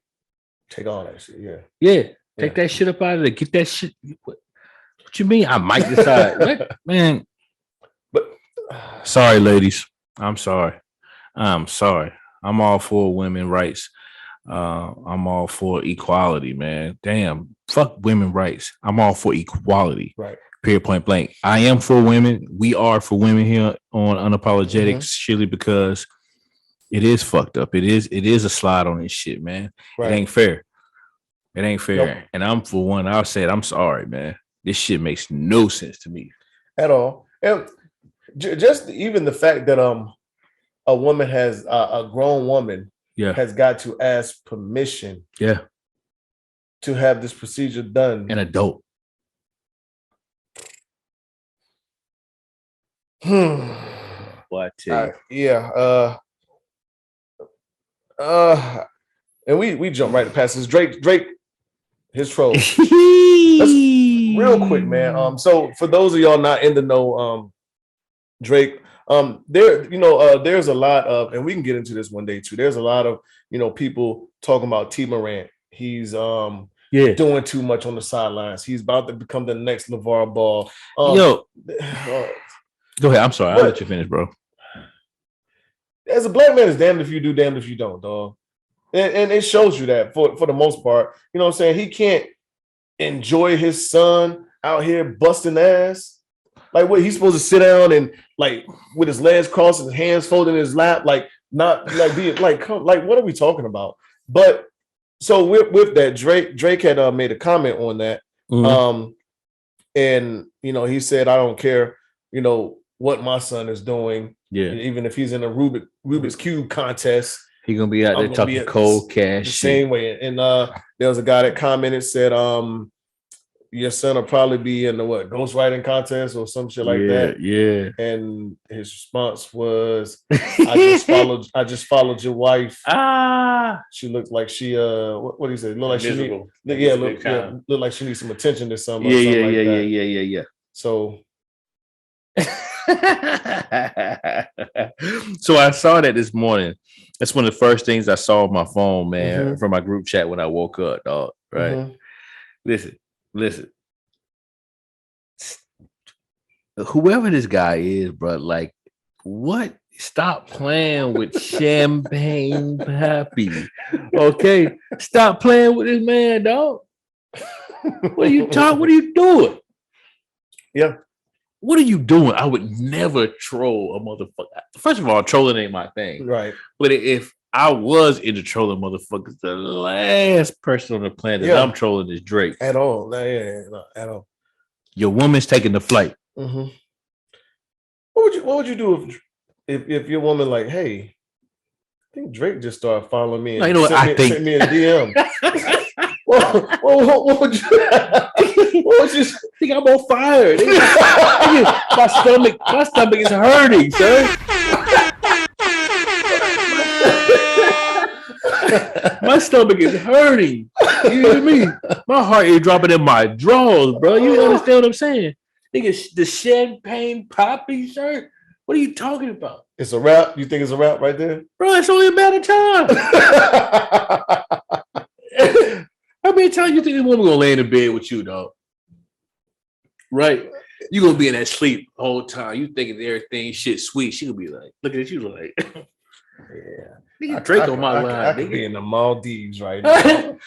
Take all that shit, yeah. Yeah, take that shit up out of there. Get that shit. What you mean? I might decide. What? Man. But sorry, ladies. I'm sorry. I'm all for women's rights. I'm all for equality, man. Damn, fuck women's rights. I'm all for equality. Right. Period, point blank. I am for women. We are for women here on Unapologetic, surely because it is fucked up. It is a slide on this shit, man. Right. It ain't fair. Nope. And I'm for one. I'll say it. I'm sorry, man. This shit makes no sense to me at all. And just even the fact that a woman has a grown woman has got to ask permission to have this procedure done. An adult. What? And we jump right past this. Drake, his troll. Let's real quick, man. So for those of y'all not in the know, Drake, there's a lot of, and we can get into this one day too. There's a lot of people talking about T. Morant. He's doing too much on the sidelines. He's about to become the next LeVar Ball. Go ahead. I'm sorry. I'll let you finish, bro. As a black man, it's damned if you do, damned if you don't, dog. And it shows you that for the most part. You know what I'm saying? He can't enjoy his son out here busting ass. Like, what, he's supposed to sit down and like with his legs crossed and his hands folded in his lap, like not like be like what are we talking about? But so with that, Drake had made a comment on that. Mm-hmm. And he said, I don't care, what my son is doing. Yeah. Even if he's in a Rubik's Cube contest, he's gonna be out there talking cold cash. The same way. And there was a guy that commented, said, your son will probably be in the ghostwriting contest or some shit like that. Yeah. And his response was, I just followed your wife. She looked like she what do you say? Look like she look like she needs some attention to something. Yeah. So so I saw that this morning. That's one of the first things I saw on my phone, man, from my group chat when I woke up, dog. Right. Mm-hmm. Listen. Whoever this guy is, bro, like, what? Stop playing with Champagne Pappy. Okay? Stop playing with this man, dog. What are you doing? Yeah. What are you doing? I would never troll a motherfucker. First of all, trolling ain't my thing. Right. But if I was into trolling motherfuckers, the last person on the planet that I'm trolling is Drake. At all. No, at all. Your woman's taking the flight. Mm-hmm. What would you do if your woman like, hey, think Drake just started following me. You know what I think? Sent me a DM. what would you? What would you think? I'm on fire. My stomach is hurting, sir. My stomach is hurting. You hear me? My heart is dropping in my drawers, bro. You understand what I'm saying? Nigga, the champagne poppy shirt. What are you talking about? It's a wrap. You think it's a wrap right there, bro? It's only a matter of time. How many times you think this woman gonna lay in the bed with you, dog? Right? You gonna be in that sleep the whole time. You thinking everything shit sweet. She gonna be like, looking at you like, yeah. Nigga, Drake on my line. I could be in the Maldives right now.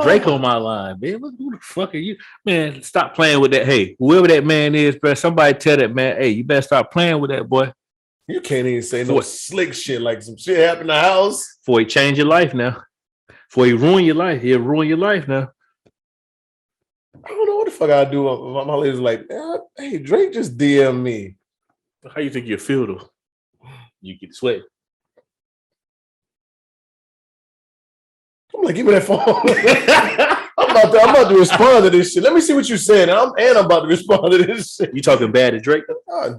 Drake on my line, man. Who the fuck are you? Man, stop playing with that. Hey, whoever that man is, bro, somebody tell that man, hey, you better stop playing with that boy. You can't even say no slick shit like some shit happened in the house. Before he change your life now. Before he ruin your life, he'll ruin your life now. I don't know what the fuck I do. My lady's like, hey, Drake just DM me. How you think you feel though? You get sweat. I'm like, give me that phone. I'm about to respond to this shit. Let me see what you said. And I'm about to respond to this shit. You talking bad to Drake? I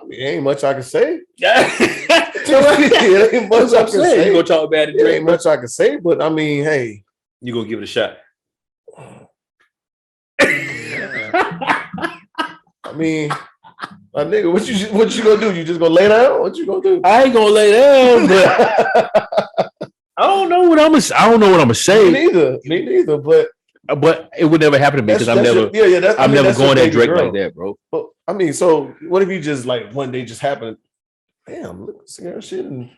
mean, ain't much I can say. It ain't much I can say. You gonna talk bad to Drake? Ain't much I can say, but I mean, hey, you gonna give it a shot. I mean, my nigga, what you gonna do? You just gonna lay down? What you gonna do? I ain't gonna lay down, but I don't know what I'm gonna say. Me neither. But it would never happen to me because I'm never going at Drake like that, bro. But I mean, so what if you just like one day just happened? Damn, look at cigar shit, and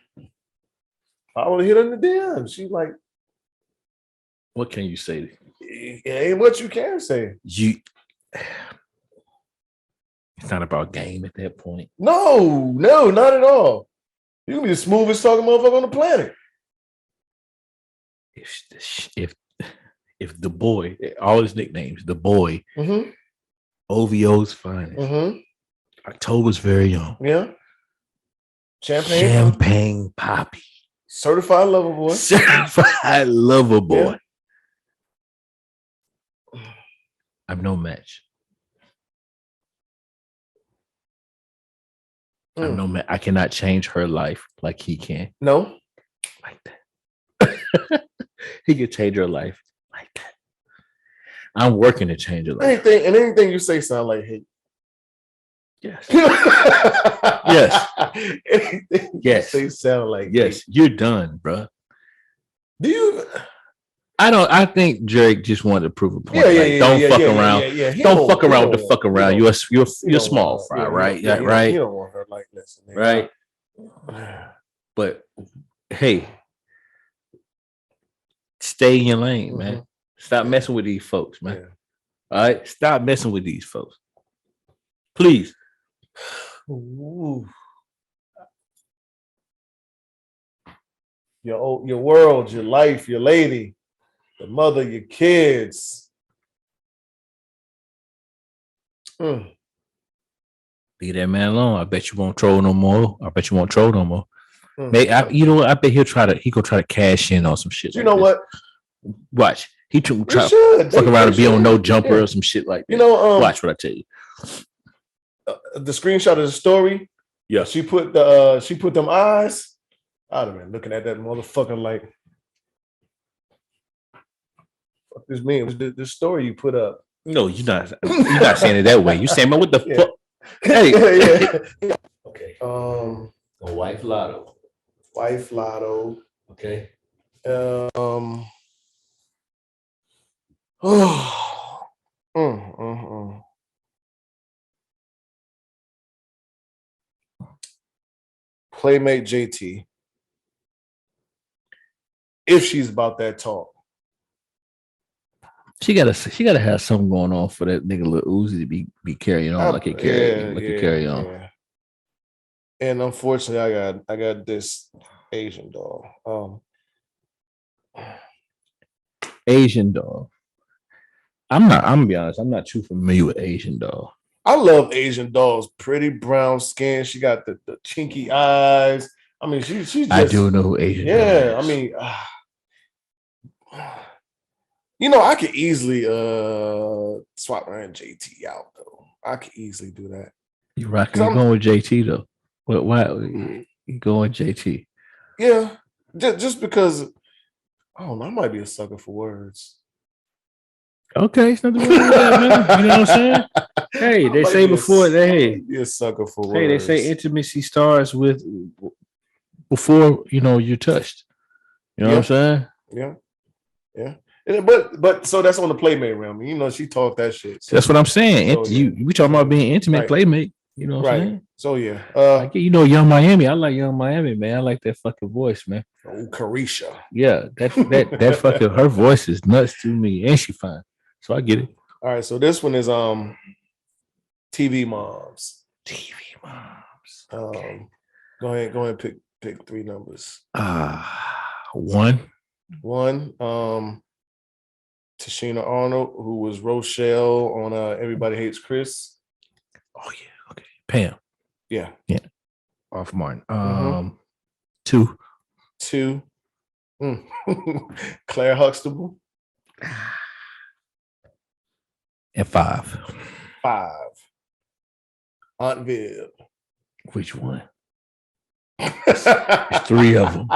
I would hit her in the DM. She's like, what can you say? It ain't what you can say. It's not about game at that point. No, not at all. You can be the smoothest talking motherfucker on the planet. If the boy, all his nicknames, the boy, OVO's finest, October's very young. Yeah. Champagne poppy. Certified lover boy. Certified lover boy. Yeah. I'm no match. I'm no match. I cannot change her life like he can. No. Like that. He can change her life like that. I'm working to change her life. Anything you say sound like hate. Yes. Yes. Anything yes. You say sound like yes. Hate. You're done, bro. Do you? I think Drake just wanted to prove a point. Don't fuck around. Don't fuck around with the fuck around. You're small fry, right? Right. You don't want her like this, right? But hey, stay in your lane, man. Stop messing with these folks, man. All right, stop messing with these folks, please. Ooh. Your world, your life, your lady, the mother, your kids. Leave that man alone. I bet you won't troll no more. I bet you he'll try to cash in on some shit. You know what? Watch. He try to fuck around and be on no jumper or some shit like that. Watch what I tell you. The screenshot of the story. Yeah. She put them eyes. I'd have been looking at that motherfucker like, fuck this mean? The story you put up. No, you're not saying it that way. You saying, man, what the fuck? Hey. Yeah. Okay. Wife Lotto. Okay. Playmate JT. If she's about that talk. She gotta have something going on for that nigga Lil Uzi to be carrying on like he carry on. Yeah. And unfortunately, I got this Asian doll. Asian doll. I'm gonna be honest, I'm not too familiar with Asian doll. I love Asian dolls. Pretty brown skin. She got the chinky eyes, I mean, she's just. I do know who Asian. Yeah, is. I mean, I could easily swap Ryan JT out though. I could easily do that. You rocking? You going with JT though? Why you going JT? Yeah, just because. I don't know. I might be a sucker for words. Okay, it's nothing wrong with that, man. You know what I'm saying? Hey, they say before they be a sucker for words. Hey, they say intimacy starts with before you're touched. You know what I'm saying? Yeah. But so that's on the playmate realm. She talked that shit. So, that's what I'm saying. So, we talking about being intimate playmate. You know what I'm saying? So yeah. Young Miami. I like Young Miami, man. I like that fucking voice, man. Oh, Carisha. Yeah, that fucking her voice is nuts to me, and she fine. So I get it. All right, so this one is TV moms. TV moms. Go ahead and pick 3 numbers. 1. Tashina Arnold, who was Rochelle on Everybody Hates Chris. Oh yeah, okay. Pam. Yeah. Off Martin. 2. Claire Huxtable. And 5. Aunt Viv. Which one? There's 3 of them.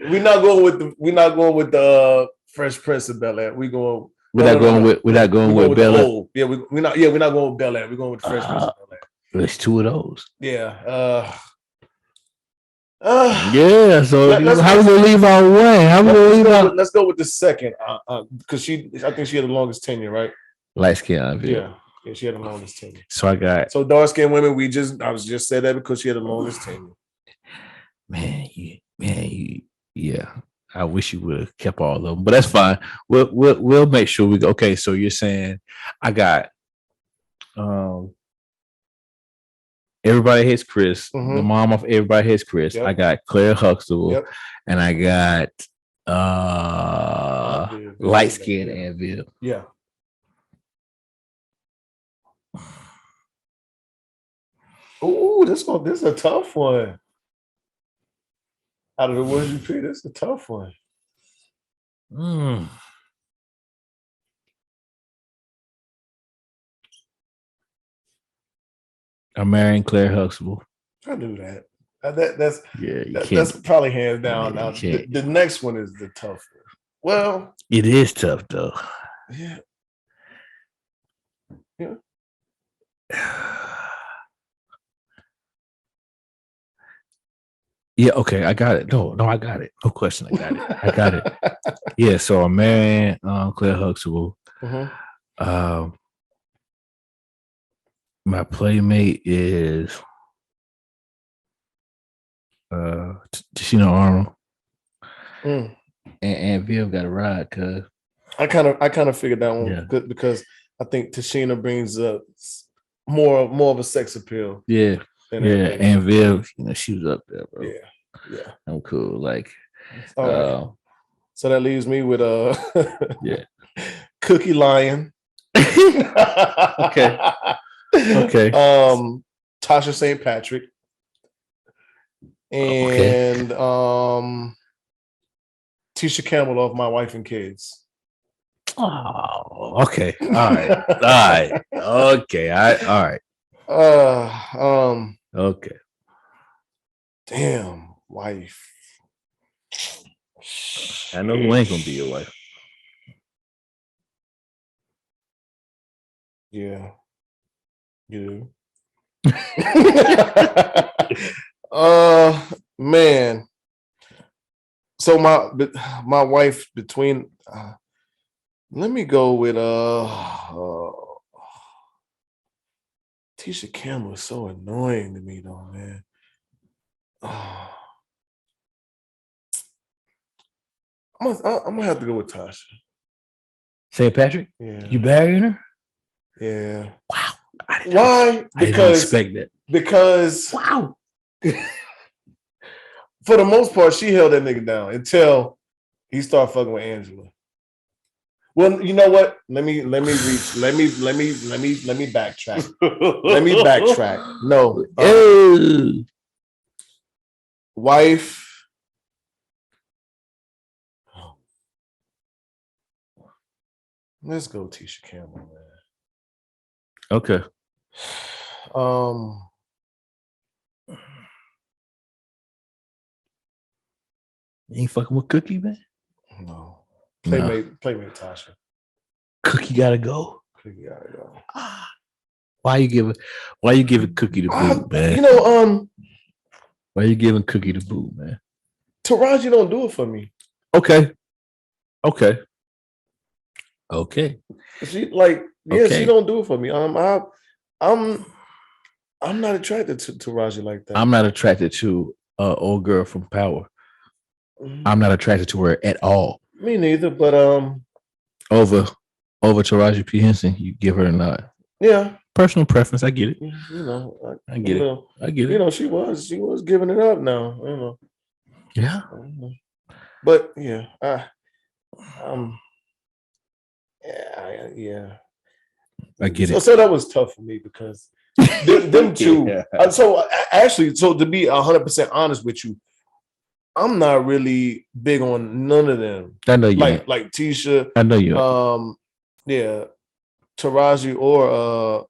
We're not going with the Fresh Prince of Bel Air. We're not going with Bel Air. Yeah, we're not going with Bel Air. We're going with the Fresh Prince of Bel Air. There's 2 of those. Yeah. Yeah. So how we gonna leave out one? Let's go with the second. Because I think she had the longest tenure, right? Light skin. Yeah, she had the longest tenure. So I got dark skinned women. I was just said that because she had the longest tenure. Man, yeah. I wish you would have kept all of them, but that's fine. We'll make sure we go. Okay, so you're saying I got Everybody Hates Chris, the mom of Everybody Hates Chris. Yep. I got Claire Huxtable, and I got light skin and Viv. Yeah. Oh, this is a tough one. Out of the ones you picked, this is a tough one. I'm marrying Claire Huxtable. I knew that. That's probably hands down. Now the next one is the tough one. Well, it is tough though. Yeah. Yeah, okay, I got it. No, I got it. No question, I got it. Yeah, so I'm marrying Claire Huxtable. My playmate is Tashina Arnold. And Viv got a ride because I kind of figured that one because I think Tashina brings up more of a sex appeal. Yeah. And Viv, she was up there, bro. Yeah. I'm cool. Like, right. So that leaves me with yeah, Cookie Lion. Okay. Tasha St. Patrick and Tisha Campbell of My Wife and Kids. Oh, okay. All right. Okay. All right. Okay. Damn, wife. I know who ain't gonna be your wife. Yeah. You do. Man. So my wife between let me go with Tisha Campbell is so annoying to me though, man. I'm gonna have to go with Tasha. St. Patrick? Yeah. You marrying her? Yeah. Wow. Why? I didn't expect that. Because wow. For the most part, she held that nigga down until he started fucking with Angela. Well, you know what? Let me backtrack. Let me backtrack. No. wife. Let's go, Tisha Campbell, man. Okay. You ain't fucking with Cookie, man. No. Nah. Playmate Tasha. Cookie gotta go. Cookie gotta go. Why you giving Cookie the boot, man? You know, why you giving Cookie the boot, man? Taraji don't do it for me. Okay. She like, yeah, Okay. she don't do it for me. I'm not attracted to Taraji like that. I'm not attracted to old girl from Power. I'm not attracted to her at all. Me neither, but over Taraji P. Henson, you give her a nod. Yeah. Personal preference, I get it. You know, I get it. You know, she was giving it up now. You know. Yeah. But yeah, I get it. So that was tough for me because them two. Yeah. So to be 100% honest with you, I'm not really big on none of them. I know you. Like Tisha. I know you. Yeah, Taraji or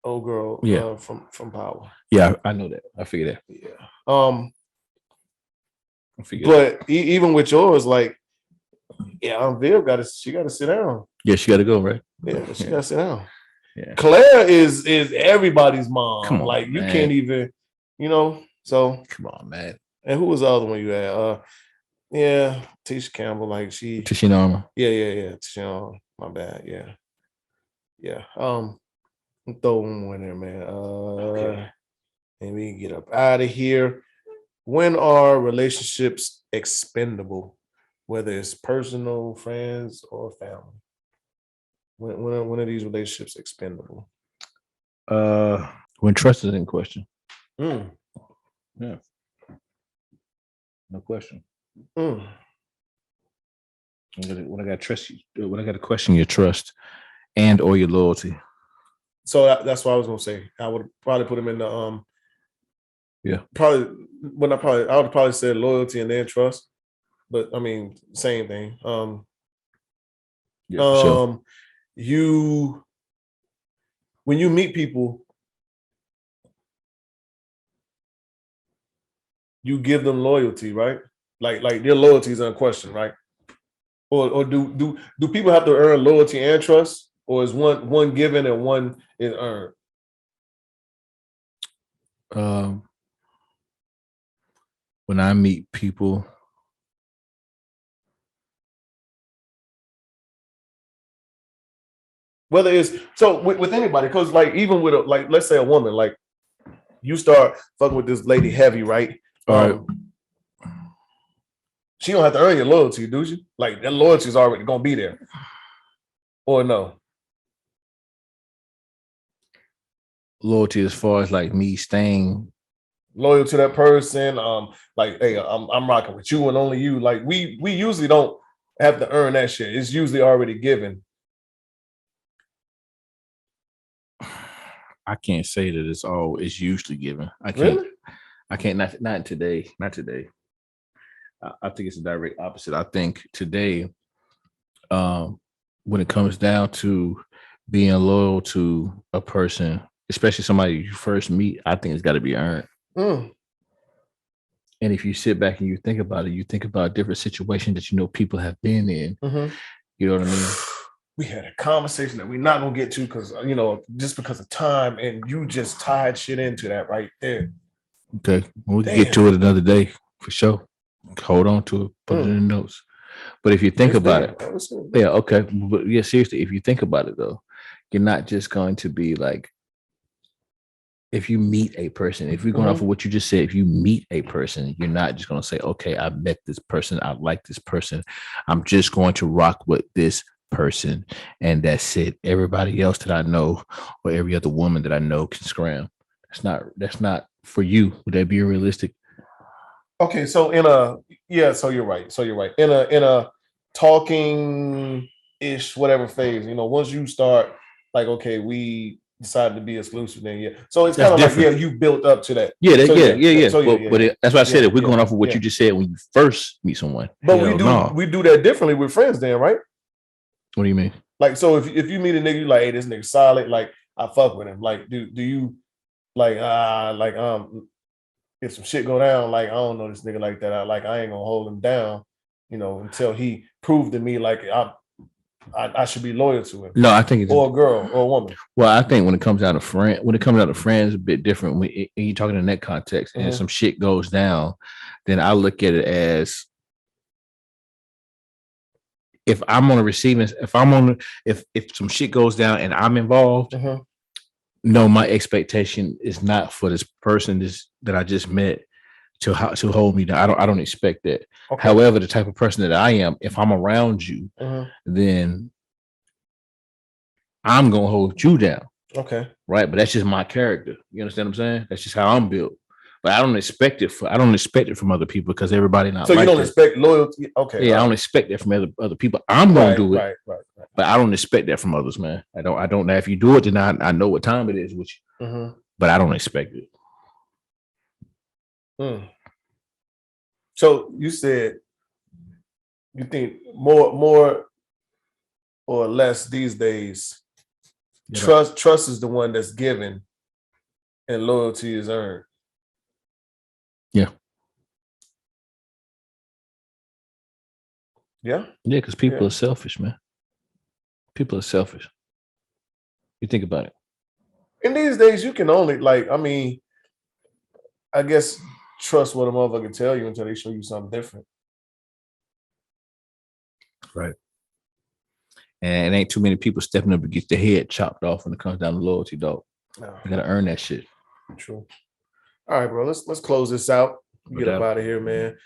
old girl. Yeah. From Power. Yeah, I know that. I figured that. Yeah. But even with yours, like, yeah, Viv she got to sit down. Yeah, she got to go, right? Yeah, she got to sit down. Yeah. Claire is everybody's mom. Come on, like you man. can't even, you know. So come on, man. And who was the other one you had? Yeah, Tisha Campbell. Like Tisha Norma. Yeah. Tisha, my bad. Yeah. I'm throwing one in there, man. Okay. And we can get up out of here. When are relationships expendable? Whether it's personal, friends, or family. When are these relationships expendable? When trust is in question. Yeah. No question. When I got trust you, when I got to question your trust and or your loyalty. So that's what I was gonna say. I would probably put them in the yeah. I would probably say loyalty and then trust. But I mean, same thing. Sure. When you meet people, you give them loyalty, right? Like their loyalty is unquestioned, right? Or do people have to earn loyalty and trust, or is one given and one is earned? When I meet people, whether it's so with anybody, because like even with like let's say a woman, like you start fucking with this lady heavy, right? She don't have to earn your loyalty, do you? Like that loyalty is already gonna be there, or no? Loyalty as far as like me staying loyal to that person. Like, hey, I'm rocking with you and only you. Like we usually don't have to earn that shit. It's usually already given. I can't say that it's usually given. I can't. Really? I can't. Not today. Not today. I think it's the direct opposite. I think today, when it comes down to being loyal to a person, especially somebody you first meet, I think it's got to be earned. And if you sit back and you think about it, you think about different situations that you know people have been in. Mm-hmm. You know what I mean? We had a conversation that we're not gonna get to because just because of time, and you just tied shit into that right there. Okay, we can get to it another day for sure. Hold on to it, put it in the notes. But if you think about it, yeah, okay. But yeah, seriously, if you think about it though, you're not just going to be like, if you meet a person, if you're going off of what you just said, if you meet a person, you're not just going to say, okay, I met this person, I like this person, I'm just going to rock with this person, and that's it. Everybody else that I know or every other woman that I know can scram. That's not for you. Would that be realistic? Okay, so so you're right. In a talking ish whatever phase, once you start like, okay, we decided to be exclusive, then yeah. So it's kind of like you built up to that. Yeah, So, but that's why I said if we're going off of what you just said when you first meet someone. But we do that differently with friends, then, right? What do you mean? Like, so if you meet a nigga, you like, hey, this nigga solid, like I fuck with him. Like, do you like if some shit go down, like I don't know this nigga like that. I ain't gonna hold him down, until he proved to me like I should be loyal to him. No, I think it's or a girl or a woman. Well, I think when it comes out of friends, it's a bit different. When you're talking in that context, and some shit goes down, then I look at it as if I'm on a receiving, if some shit goes down and I'm involved. No, my expectation is not for this person that I just met to hold me down. I don't expect that. Okay. However, the type of person that I am, if I'm around you, then I'm gonna hold you down. Okay. Right. But that's just my character. You understand what I'm saying? That's just how I'm built. But I don't expect it from other people because everybody not. So like you don't expect loyalty. Okay. Yeah, I don't expect that from other people. I'm gonna do it. Right. But I don't expect that from others, man. I don't know if you do it, then I know what time it is with you. But I don't expect it. So you said you think more or less these days, trust is the one that's given and loyalty is earned. Yeah. Yeah. Yeah, because people are selfish, man. People are selfish. You think about it. In these days, you can only I guess trust what a motherfucker tell you until they show you something different. Right. And it ain't too many people stepping up and get their head chopped off when it comes down to loyalty, dog. No. You gotta earn that shit. True. All right, bro. Let's close this out. Get up out of here, man.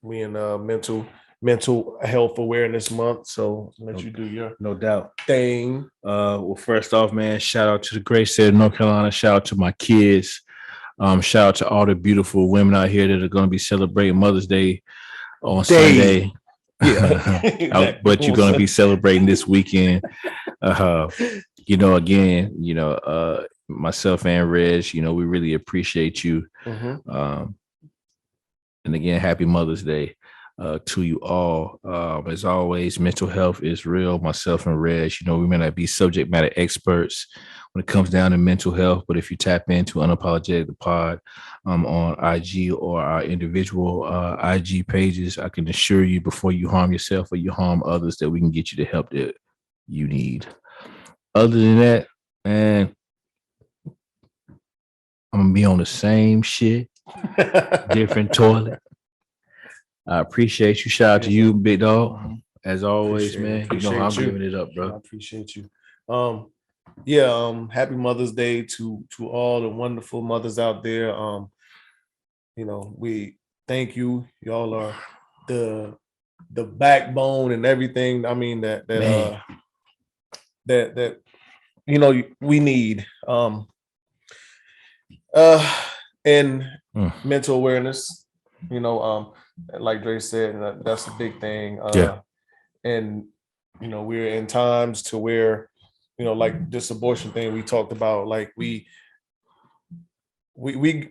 We in mental health awareness month, so let you do your no doubt thing. Well, first off, man, shout out to the great state of North Carolina. Shout out to my kids. Shout out to all the beautiful women out here that are going to be celebrating Mother's Day on Sunday. Yeah, but you're going to be celebrating this weekend. Again, myself and Reg, we really appreciate you. And again, happy Mother's Day to you all. As always, mental health is real. Myself and Reg, we may not be subject matter experts when it comes down to mental health, but if you tap into Unapologetic the Pod on IG or our individual IG pages, I can assure you before you harm yourself or you harm others that we can get you the help that you need. Other than that, man, I'm gonna be on the same shit, different toilet. I appreciate you. Shout out to you, big dog. As always, man. I'm giving it up, bro. I appreciate you. Happy Mother's Day to all the wonderful mothers out there. We thank you. Y'all are the backbone and everything. I mean that we need. And mental awareness. Like Dre said, that's a big thing. And we're in times to where, like this abortion thing we talked about, like we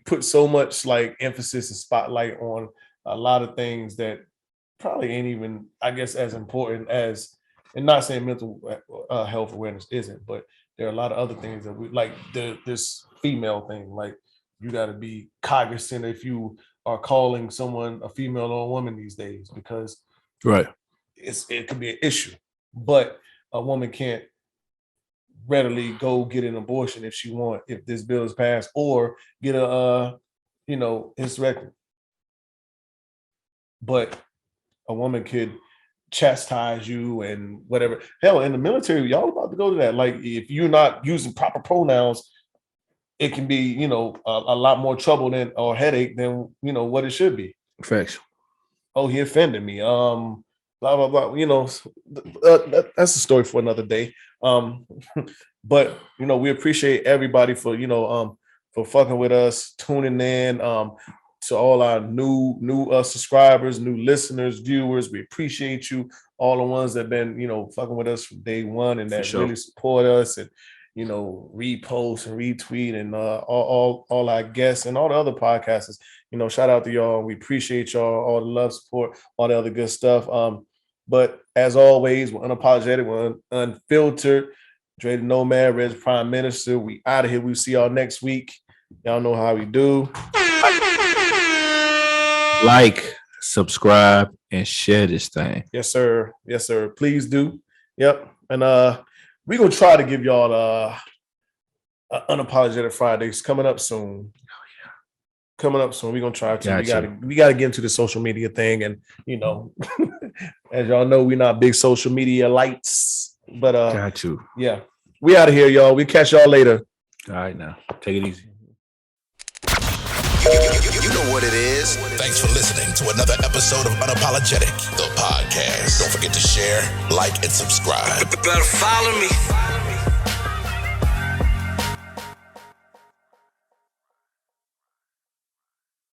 put so much like emphasis and spotlight on a lot of things that probably ain't even, I guess, as important as, and not saying mental health awareness isn't, but there are a lot of other things that we like this female thing, like you got to be cognizant if you are calling someone a female or a woman these days, because it could be an issue, but a woman can't readily go get an abortion if this bill is passed, or get a hysterectomy. But a woman could chastise you and whatever. Hell, in the military, y'all about to go to that. Like if you're not using proper pronouns, it can be, a lot more trouble or headache than, what it should be. Facts. Oh, he offended me. Blah, blah, blah. That's a story for another day. But, we appreciate everybody for fucking with us, tuning in, to all our new subscribers, new listeners, viewers. We appreciate you. all the ones that been, fucking with us from day one and that sure. really support us and, repost and retweet and all our guests and all the other podcasters. Shout out to y'all. We appreciate y'all, all the love, support, all the other good stuff. But as always, we're unapologetic, we're unfiltered. Dre the Nomad, Reg Prime Minister. We out of here. We'll see y'all next week. Y'all know how we do. Like, subscribe, and share this thing. Yes, sir. Yes, sir. Please do. Yep. And we're gonna try to give y'all Unapologetic Fridays coming up soon. Coming up soon. We're gonna try to. We gotta get into the social media thing. And as y'all know, we're not big social media lights. But got you. Yeah. We out of here, y'all. We'll catch y'all later. All right now. Take it easy. You know what it is. Thanks for listening to another episode of Unapologetic, the podcast. Don't forget to share, like, and subscribe. Better follow me.